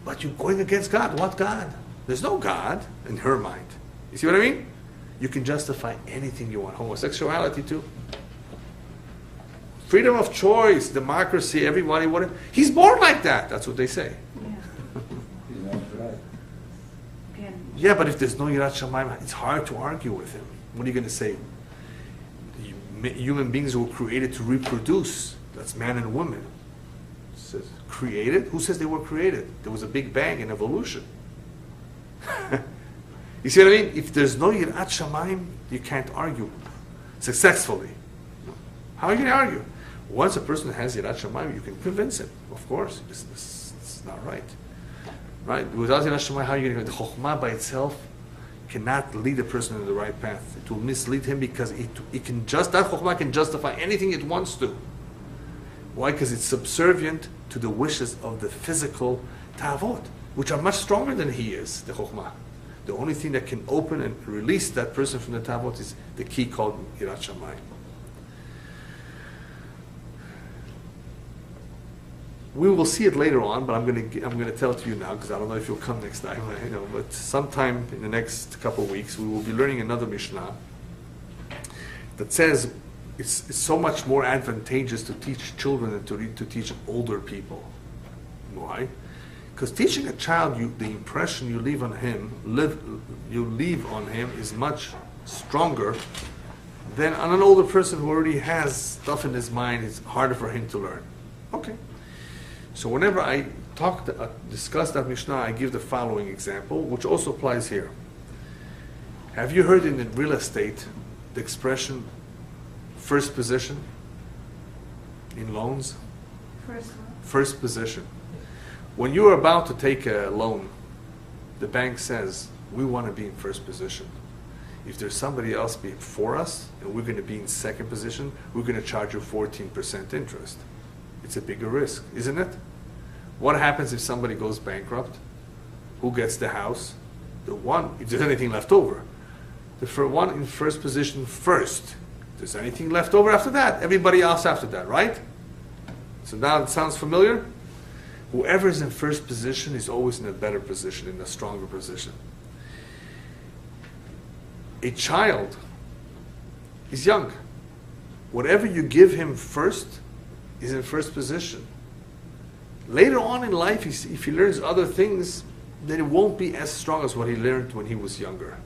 But you're going against God. What God? There's no God in her mind. You see what I mean? You can justify anything you want. Homosexuality too. Freedom of choice, democracy, everybody, whatever. He's born like that. That's what they say. Yeah, but if there's no Yirat Shamayim, it's hard to argue with him. What are you going to say? Human beings were created to reproduce. That's man and woman. It says, created? Who says they were created? There was a big bang in evolution. You see what I mean? If there's no Yirat Shamayim, you can't argue successfully. How are you going to argue? Once a person has Yirat Shamayim, you can convince him. Of course, this is not right. Right? Without Yirat Shamayim, how are you going to? The Chokhmah by itself cannot lead a person in the right path. It will mislead him because that Chokhmah can justify anything it wants to. Why? Because it's subservient to the wishes of the physical Avot, which are much stronger than he is, the Chokhmah. The only thing that can open and release that person from the Avot is the key called Yirat Shamayim. We will see it later on, but I'm going to tell it to you now because I don't know if you'll come next time. But sometime in the next couple of weeks, we will be learning another Mishnah that says it's so much more advantageous to teach children than to teach older people. Why? Because teaching a child, the impression you leave on him is much stronger than on an older person who already has stuff in his mind. It's harder for him to learn. Okay. So whenever I discuss that Mishnah, I give the following example, which also applies here. Have you heard in real estate the expression first position in loans? First position. When you are about to take a loan, the bank says, we want to be in first position. If there's somebody else before us and we're going to be in second position, we're going to charge you 14% interest. It's a bigger risk, isn't it? What happens if somebody goes bankrupt? Who gets the house? The one, if there's anything left over. The one in first position first. If there's anything left over after that, everybody else after that, right? So now it sounds familiar? Whoever is in first position is always in a better position, in a stronger position. A child is young. Whatever you give him first is in first position. Later on in life, if he learns other things, then it won't be as strong as what he learned when he was younger.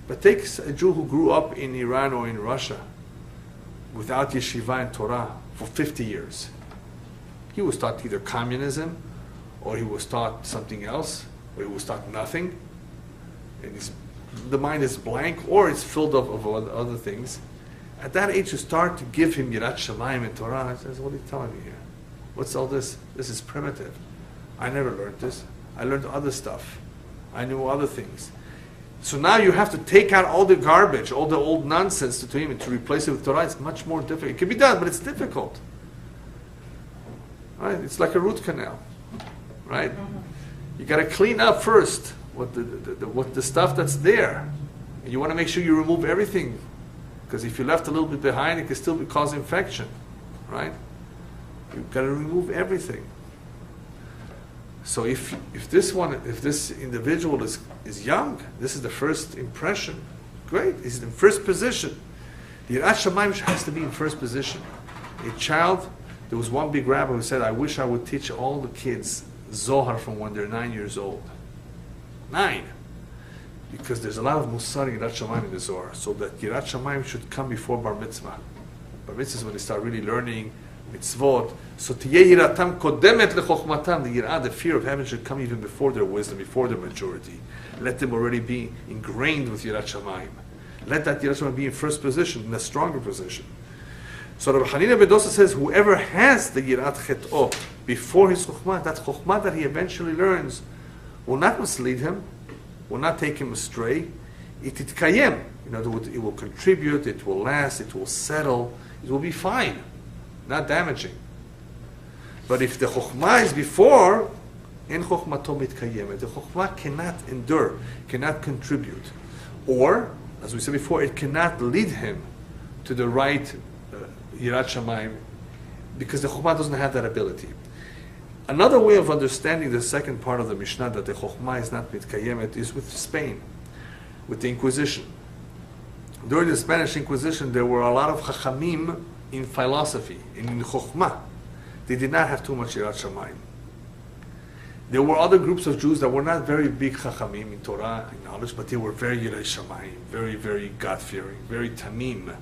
But take a Jew who grew up in Iran or in Russia without yeshiva and Torah for 50 years. He was taught either communism, or he was taught something else, or he was taught nothing. And the mind is blank, or it's filled up of other things. At that age, you start to give him Yirat Shamayim and Torah. He says, what are you telling me here? What's all this? This is primitive. I never learned this. I learned other stuff. I knew other things. So now you have to take out all the garbage, all the old nonsense to him and to replace it with Torah. It's much more difficult. It can be done, but it's difficult. Right? It's like a root canal. Right? You got to clean up first what the stuff that's there. And you want to make sure you remove everything. Because if you left a little bit behind, it can still cause infection. Right? You've got to remove everything. So if this individual is young, this is the first impression. Great, he's in first position. The Yirat Shamayim has to be in first position. A child, there was one big rabbi who said, I wish I would teach all the kids Zohar from when they're 9 years old. 9. Because there's a lot of Musar in Yirat Shamayim in the Zohar. So that Yirat Shamayim should come before Bar Mitzvah. Bar Mitzvah is when they start really learning mitzvot. So tiyeh yiratam kodemet lechokhmatam. The yirah, the fear of heaven, should come even before their wisdom, before their maturity. Let them already be ingrained with Yirat Shamayim. Let that Yirat Shamayim be in first position, in a stronger position. So Rabbi Hanina ben Dosa says, whoever has the Yirat Chet'o before his chokhmah, that chokhmah that he eventually learns, will not mislead him, will not take him astray. It itkayem. In other words, it will contribute, it will last, it will settle, it will be fine. Not damaging. But if the chokhmah is before, en chokhmato mitkayemet, the chokhmah cannot endure, cannot contribute. Or, as we said before, it cannot lead him to the right Yirat Shamayim, because the chokhmah doesn't have that ability. Another way of understanding the second part of the Mishnah, that the chokhmah is not mitkayemet, is with Spain, with the Inquisition. During the Spanish Inquisition, there were a lot of chachamim in philosophy, in chokhmah. They did not have too much Yirat Shamayim. There were other groups of Jews that were not very big chachamim in Torah, in knowledge, but they were very Yirat Shamayim, very, very God-fearing, very tamim,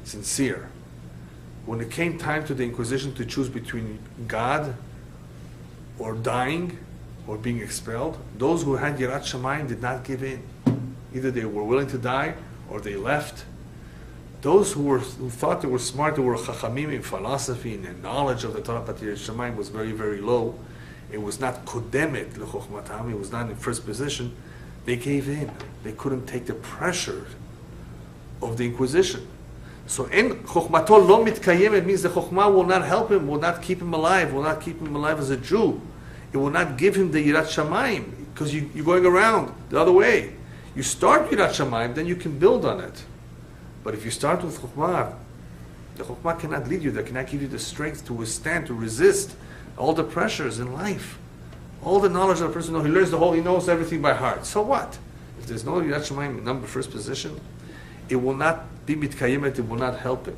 sincere. When it came time to the Inquisition to choose between God or dying, or being expelled, those who had Yirat Shamayim did not give in. Either they were willing to die or they left. Those who thought they were smart, who were chachamim in philosophy and in knowledge of the Torah, but Yirat Shamayim was very, very low. It was not kodemet lechokhmatam. It was not in first position. They gave in. They couldn't take the pressure of the Inquisition. So in chokhmato lo mitkayem, it means the chokhmah will not help him, will not keep him alive, will not keep him alive as a Jew. It will not give him the Yirat Shamayim, because you're going around the other way. You start Yirat Shamayim, then you can build on it. But if you start with chokhmah, the chokhmah cannot lead you, that cannot give you the strength to withstand, to resist all the pressures in life. All the knowledge that a person knows, he learns the whole, he knows everything by heart. So what? If there's no Yirat Shamayim in number first position, it will not be mitkayemet, it will not help him.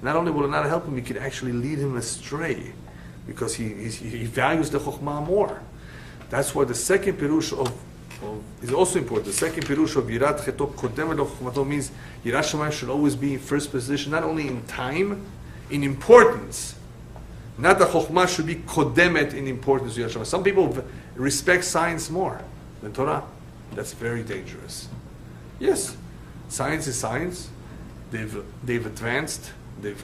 Not only will it not help him, it could actually lead him astray, because he values the chokhmah more. That's why the second pirush of is also important. The second pirush of Yirat Cheto Kodemet lo Chokhmato means Yirat Shamayim should always be in first position, not only in time, in importance. Not that Chokhmah should be Kodemet in importance to Yirat Shamayim. Some people respect science more than Torah. That's very dangerous. Yes, science is science. They've advanced. They've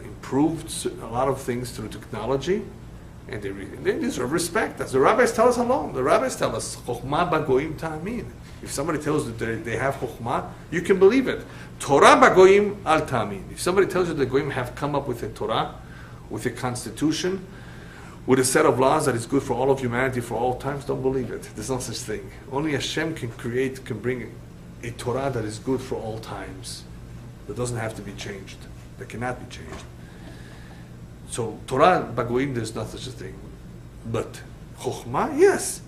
improved a lot of things through technology, and they deserve respect. As the rabbis tell us alone. The rabbis tell us, Chokhmah bagoyim ta'amin. If somebody tells you that they have Chokhmah, you can believe it. Torah bagoyim al ta'amin. If somebody tells you that the goyim have come up with a Torah, with a constitution, with a set of laws that is good for all of humanity for all times, don't believe it. There's no such thing. Only Hashem can bring a Torah that is good for all times. That doesn't have to be changed. That cannot be changed. So Torah bagoyim, there's not such a thing. But Chokhmah, yes.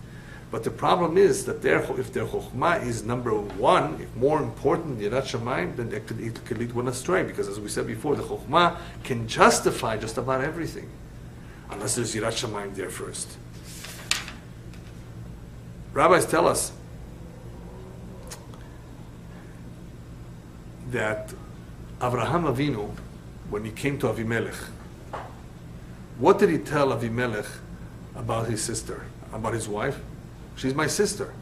But the problem is that if their Chokhmah is number one, if more important than Yirat Shamayim, then it could lead one astray. Because as we said before, the Chokhmah can justify just about everything, unless there's Yirat Shamayim there first. Rabbis tell us that Avraham Avinu, when he came to Avimelech, what did he tell Avimelech about his sister, about his wife? She's my sister.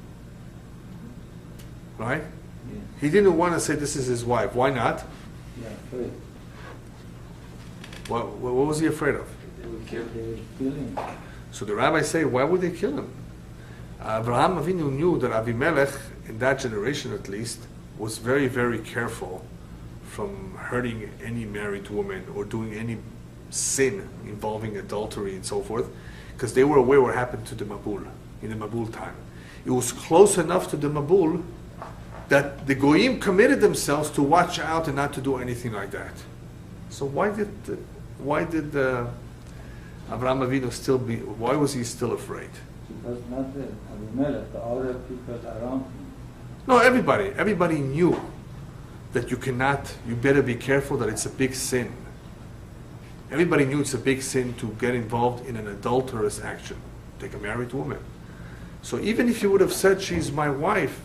Right? Yeah. He didn't want to say this is his wife. Why not? Yeah, afraid. What was he afraid of? They would kill him. So the rabbis say, why would they kill him? Avraham Avinu knew that Avimelech, in that generation at least, was very, very careful from hurting any married woman or doing any sin involving adultery and so forth, because they were aware what happened to the Mabul in the Mabul time. It was close enough to the Mabul that the Goyim committed themselves to watch out and not to do anything like that. So why did Avraham Avinu why was he still afraid? Because not the Avimelech, the other people around him. No, everybody knew that you better be careful, that it's a big sin. Everybody knew it's a big sin to get involved in an adulterous action, take a married woman. So even if you would have said she's my wife,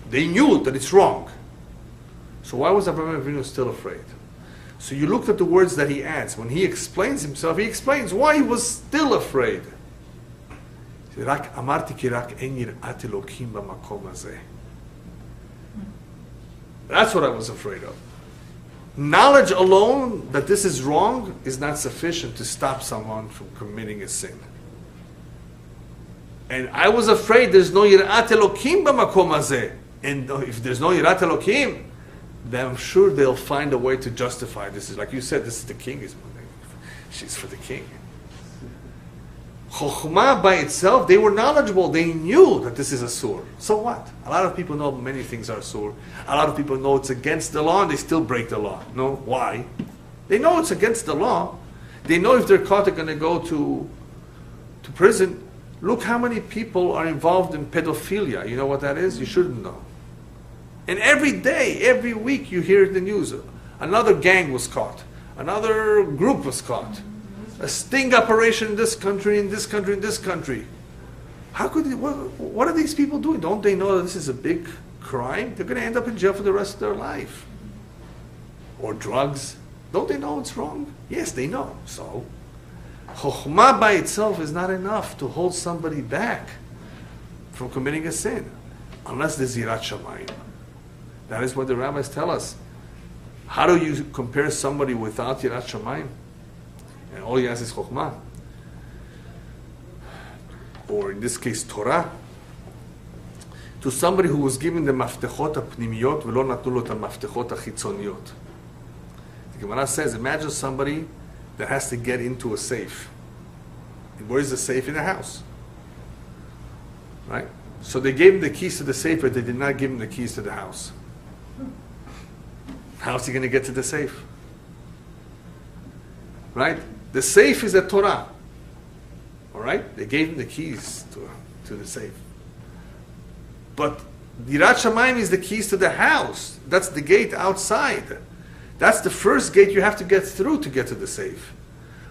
they knew that it's wrong. So why was Avraham Avinu still afraid? So you looked at the words that he adds. When he explains himself, he explains why he was still afraid. That's what I was afraid of. Knowledge alone that this is wrong is not sufficient to stop someone from committing a sin. And I was afraid there's no Yirat Elokim b'makom hazeh. And if there's no Yirat Elokim, then I'm sure they'll find a way to justify this. Is like you said, this is the king. She's for the king. Chokhmah by itself, they were knowledgeable. They knew that this is a sur. So what? A lot of people know many things are sur. A lot of people know it's against the law and they still break the law. No? Why? They know it's against the law. They know if they're caught, they're going to go to prison. Look how many people are involved in pedophilia. You know what that is? You shouldn't know. And every day, every week, you hear in the news, another gang was caught. Another group was caught. A sting operation in this country, in this country, in this country. How could they, what are these people doing? Don't they know that this is a big crime? They're going to end up in jail for the rest of their life. Or drugs. Don't they know it's wrong? Yes, they know. So, Chokhmah by itself is not enough to hold somebody back from committing a sin, unless there's Yirat Shamayim. That is what the rabbis tell us. How do you compare somebody without Yirat Shamayim? And all he has is Chokhmah. Or in this case, Torah. To somebody who was given the maftechot ha-pnimiyot v'lo natnu lo maftechot ha-chitzoniyot. The Gemara says, imagine somebody that has to get into a safe. And where is the safe? In the house. Right? So they gave him the keys to the safe, but they did not give him the keys to the house. How is he going to get to the safe? Right? The safe is the Torah. All right? They gave him the keys to the safe. But Yirat Shamayim is the keys to the house. That's the gate outside. That's the first gate you have to get through to get to the safe.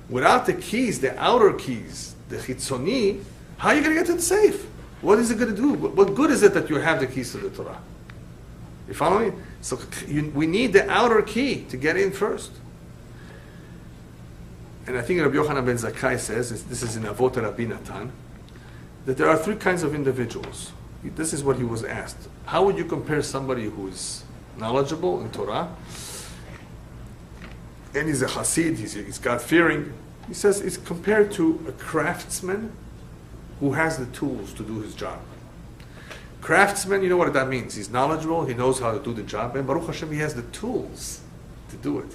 Without the keys, the outer keys, the chitzoni, how are you going to get to the safe? What is it going to do? What good is it that you have the keys to the Torah? You follow me? So we need the outer key to get in first. And I think Rabbi Yochanan ben Zakkai says, this is in Avot Rabbi Natan, that there are three kinds of individuals. This is what he was asked. How would you compare somebody who is knowledgeable in Torah, and he's a Hasid, he's God-fearing? He says it's compared to a craftsman who has the tools to do his job. Craftsman, you know what that means. He's knowledgeable, he knows how to do the job, and Baruch Hashem, he has the tools to do it.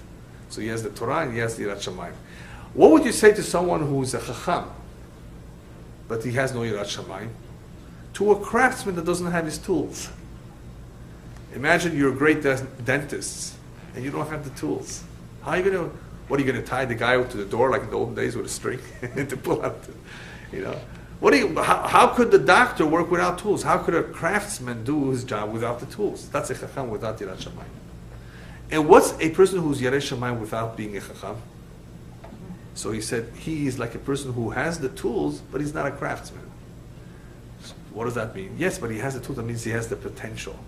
So he has the Torah and he has the Yirat Shamayim. What would you say to someone who's a Chacham, but he has no Yirat Shamayim? To a craftsman that doesn't have his tools. Imagine you're a great dentist and you don't have the tools. How are you going to, what are you going to tie the guy to the door like in the olden days with a string to pull out how could the doctor work without tools? How could a craftsman do his job without the tools? That's a Chacham without Yirat Shamayim. And what's a person who's Yirat Shamayim without being a Chacham? So he said he is like a person who has the tools, but he's not a craftsman. What does that mean? Yes, but he has the tools. That means he has the potential.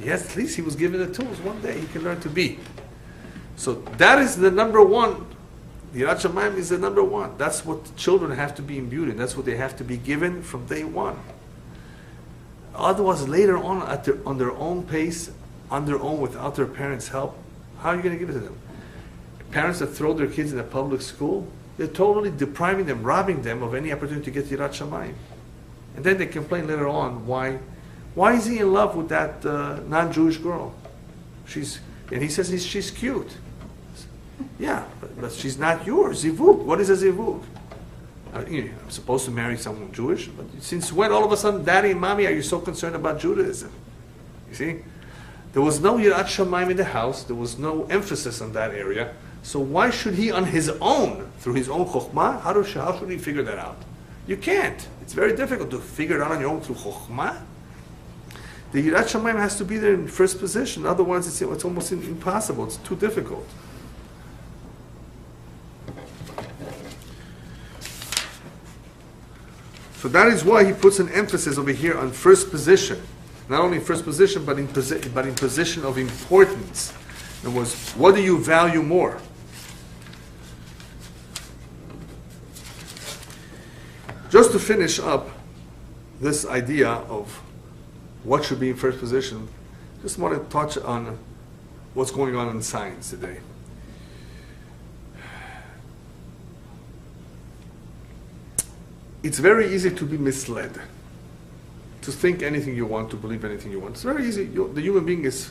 At least he was given the tools. One day he can learn to be. So that is the number one. Yirat Shamayim is the number one. That's what children have to be imbued in. That's what they have to be given from day one. Otherwise, later on, on their own pace, on their own, without their parents' help, how are you going to give it to them? Parents that throw their kids in a public school, they're totally depriving them, robbing them of any opportunity to get Yirat Shamayim. And then they complain later on, why is he in love with that non-Jewish girl? And he says she's cute. Yeah, but she's not yours. Zivug. What is a zivug? I'm supposed to marry someone Jewish, but since when all of a sudden, Daddy and Mommy, are you so concerned about Judaism? You see? There was no Yirat Shamayim in the house. There was no emphasis on that area. So why should he on his own, through his own chokhmah, how should he figure that out? You can't. It's very difficult to figure it out on your own through chokhmah. The Yirat Shamayim has to be there in first position. Otherwise, it's almost impossible. It's too difficult. So that is why he puts an emphasis over here on first position. Not only first position, but in position of importance. In other words, what do you value more? Just to finish up this idea of what should be in first position, just want to touch on what's going on in science today. It's very easy to be misled, to think anything you want, to believe anything you want. It's very easy. The human being is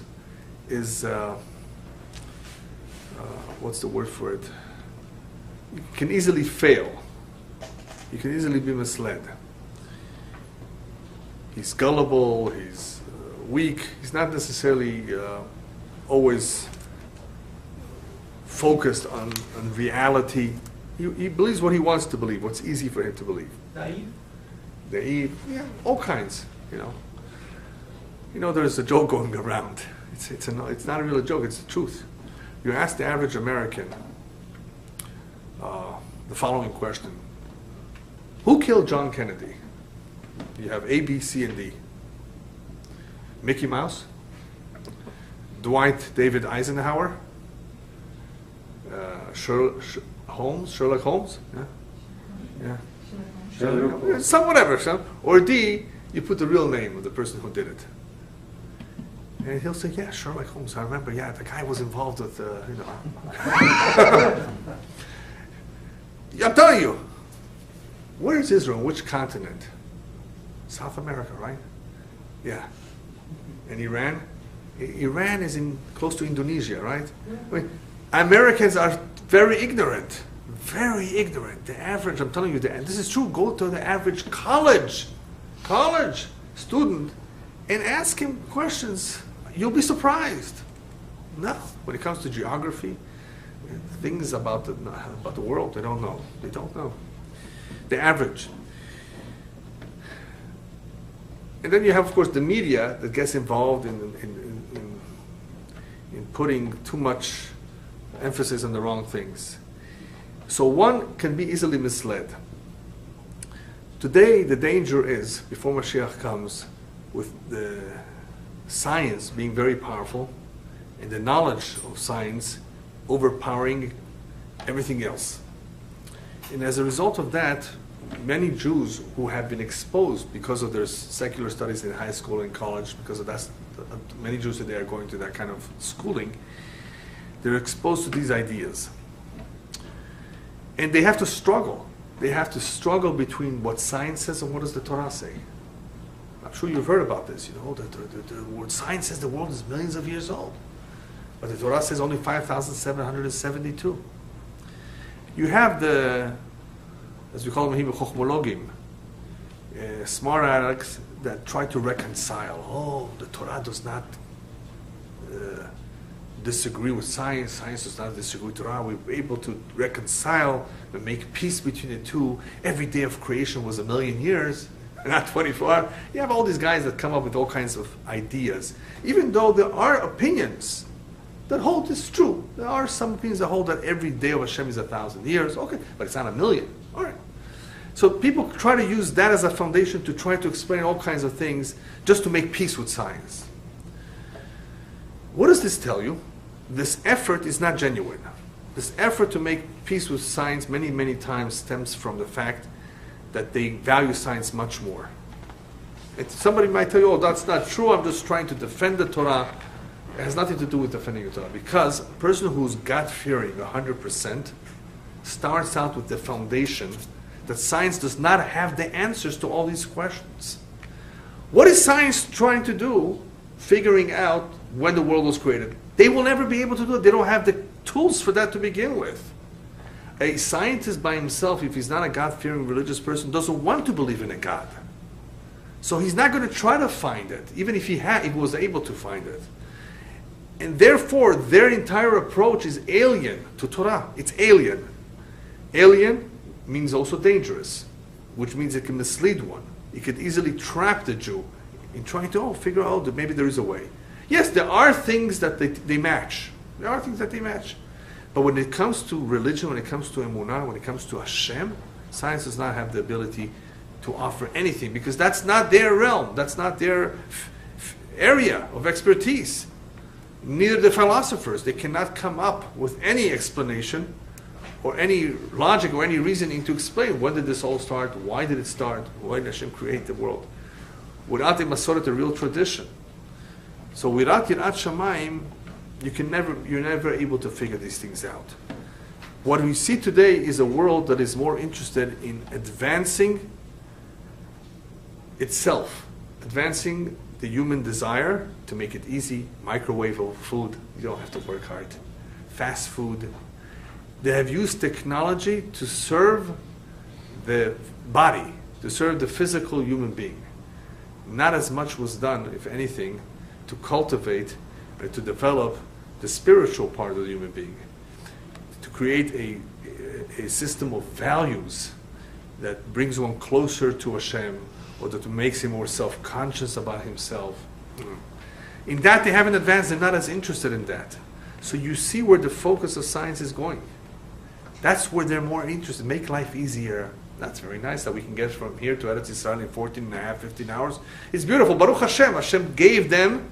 what's the word for it? You can easily fail. You can easily be misled. He's gullible, he's weak, he's not necessarily always focused on reality. He believes what he wants to believe, what's easy for him to believe. Naive, yeah, all kinds, there's a joke going around. It's not a real joke, it's the truth. You ask the average American the following question: who killed John Kennedy? You have A, B, C, and D. Mickey Mouse? Dwight David Eisenhower? Holmes, Sherlock Holmes. Yeah. Yeah. Sherlock Holmes. Some whatever. Or D, you put the real name of the person who did it. And he'll say, yeah, Sherlock Holmes, I remember, yeah, the guy was involved with, I'm telling you, where is Israel? Which continent? South America, right? Yeah. And Iran? Iran is close to Indonesia, right? I mean, Americans are very ignorant. Very ignorant. The average, I'm telling you, this is true, go to the average college student and ask him questions. You'll be surprised. No. When it comes to geography, things about the world, they don't know. They don't know. The average. And then you have, of course, the media that gets involved in putting too much emphasis on the wrong things. So one can be easily misled. Today, the danger is, before Mashiach comes, with the science being very powerful and the knowledge of science overpowering everything else. And as a result of that, many Jews who have been exposed because of their secular studies in high school and college, because of that, many Jews today are going to that kind of schooling, they're exposed to these ideas. And they have to struggle. They have to struggle between what science says and what does the Torah say. I'm sure you've heard about this, the word science says the world is millions of years old. But the Torah says only 5,772. You have the, as we call them, chochmologim, smart alecks that try to reconcile. Oh, the Torah does not disagree with science. Science does not disagree with Torah. We're able to reconcile and make peace between the two. Every day of creation was 1,000,000 years, not 24. You have all these guys that come up with all kinds of ideas. Even though there are opinions that hold this true. There are some opinions that hold that every day of Hashem is 1,000 years. Okay, but it's not 1,000,000. All right. So people try to use that as a foundation to try to explain all kinds of things just to make peace with science. What does this tell you? This effort is not genuine. This effort to make peace with science many, many times stems from the fact that they value science much more. Somebody might tell you, oh, that's not true, I'm just trying to defend the Torah. It has nothing to do with defending the Torah, because a person who's God-fearing 100% starts out with the foundation that science does not have the answers to all these questions. What is science trying to do, figuring out when the world was created? They will never be able to do it. They don't have the tools for that to begin with. A scientist by himself, if he's not a God-fearing religious person, doesn't want to believe in a God. So he's not going to try to find it, even if he was able to find it. And therefore, their entire approach is alien to Torah. It's alien. Alien means also dangerous, which means it can mislead one. It could easily trap the Jew in trying to figure out that maybe there is a way. Yes, there are things that they match. There are things that they match. But when it comes to religion, when it comes to emunah, when it comes to Hashem, science does not have the ability to offer anything, because that's not their realm. That's not their area of expertise. Neither the philosophers. They cannot come up with any explanation or any logic or any reasoning to explain when did this all start, why did it start, why did Hashem create the world. Without a Masoret, a real tradition. So without Yirat Shamayim, you're never able to figure these things out. What we see today is a world that is more interested in advancing itself, advancing the human desire to make it easy, microwavable food, you don't have to work hard, fast food. They have used technology to serve the body, to serve the physical human being. Not as much was done, if anything, to cultivate or to develop the spiritual part of the human being, to create a system of values that brings one closer to Hashem, or that makes him more self-conscious about himself. In that they haven't advanced, they're not as interested in that. So you see where the focus of science is going. That's where they're more interested, make life easier. That's very nice that we can get from here to Eretz Yisrael in 14 and a half, 15 hours. It's beautiful. Baruch Hashem. Hashem gave them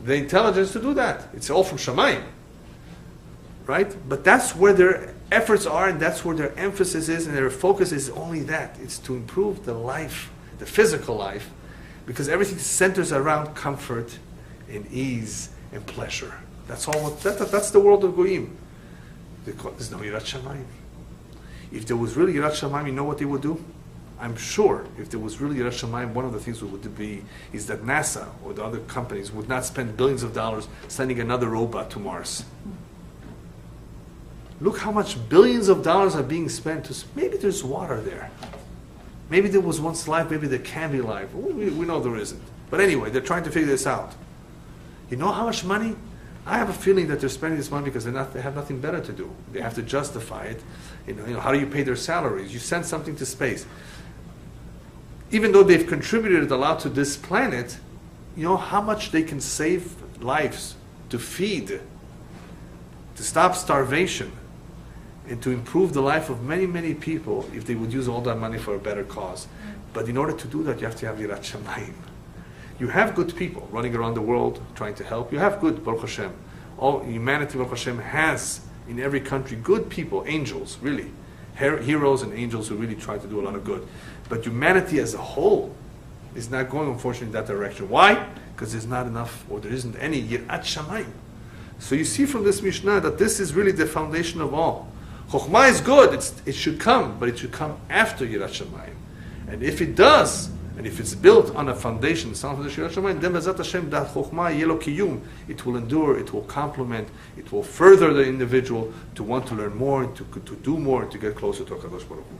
the intelligence to do that. It's all from Shamayim. Right? But that's where their efforts are, and that's where their emphasis is, and their focus is only that. It's to improve the life, the physical life, because everything centers around comfort and ease and pleasure. That's all. That's the world of Goyim. There's no Yirat Shamayim. If there was really Yirat Shamayim, you know what they would do? I'm sure if there was really Yirat Shamayim, one of the things would be is that NASA or the other companies would not spend billions of dollars sending another robot to Mars. Look how much billions of dollars are being spent to. Maybe there's water there. Maybe there was once life. Maybe there can be life. We know there isn't. But anyway, they're trying to figure this out. You know how much money? I have a feeling that they're spending this money because they have nothing better to do. They have to justify it. You know, how do you pay their salaries? You send something to space. Even though they've contributed a lot to this planet, you know how much they can save lives to feed, to stop starvation, and to improve the life of many, many people if they would use all that money for a better cause. But in order to do that, you have to have Yirat Shamayim. You have good people running around the world trying to help. You have good, Baruch Hashem. All humanity, Baruch Hashem, has in every country good people, angels, really. Heroes and angels who really try to do a lot of good. But humanity as a whole is not going, unfortunately, in that direction. Why? Because there's not enough, or there isn't any Yirat Shamayim. So you see from this Mishnah that this is really the foundation of all. Chokhmah is good, it should come, but it should come after Yirat Shamayim. And if it does, and if it's built on a foundation, then Bezat Hashem, that Chokhmah yelo kiyum, it will endure, it will complement, it will further the individual to want to learn more, to do more, and to get closer to HaKadosh Baruch Hu.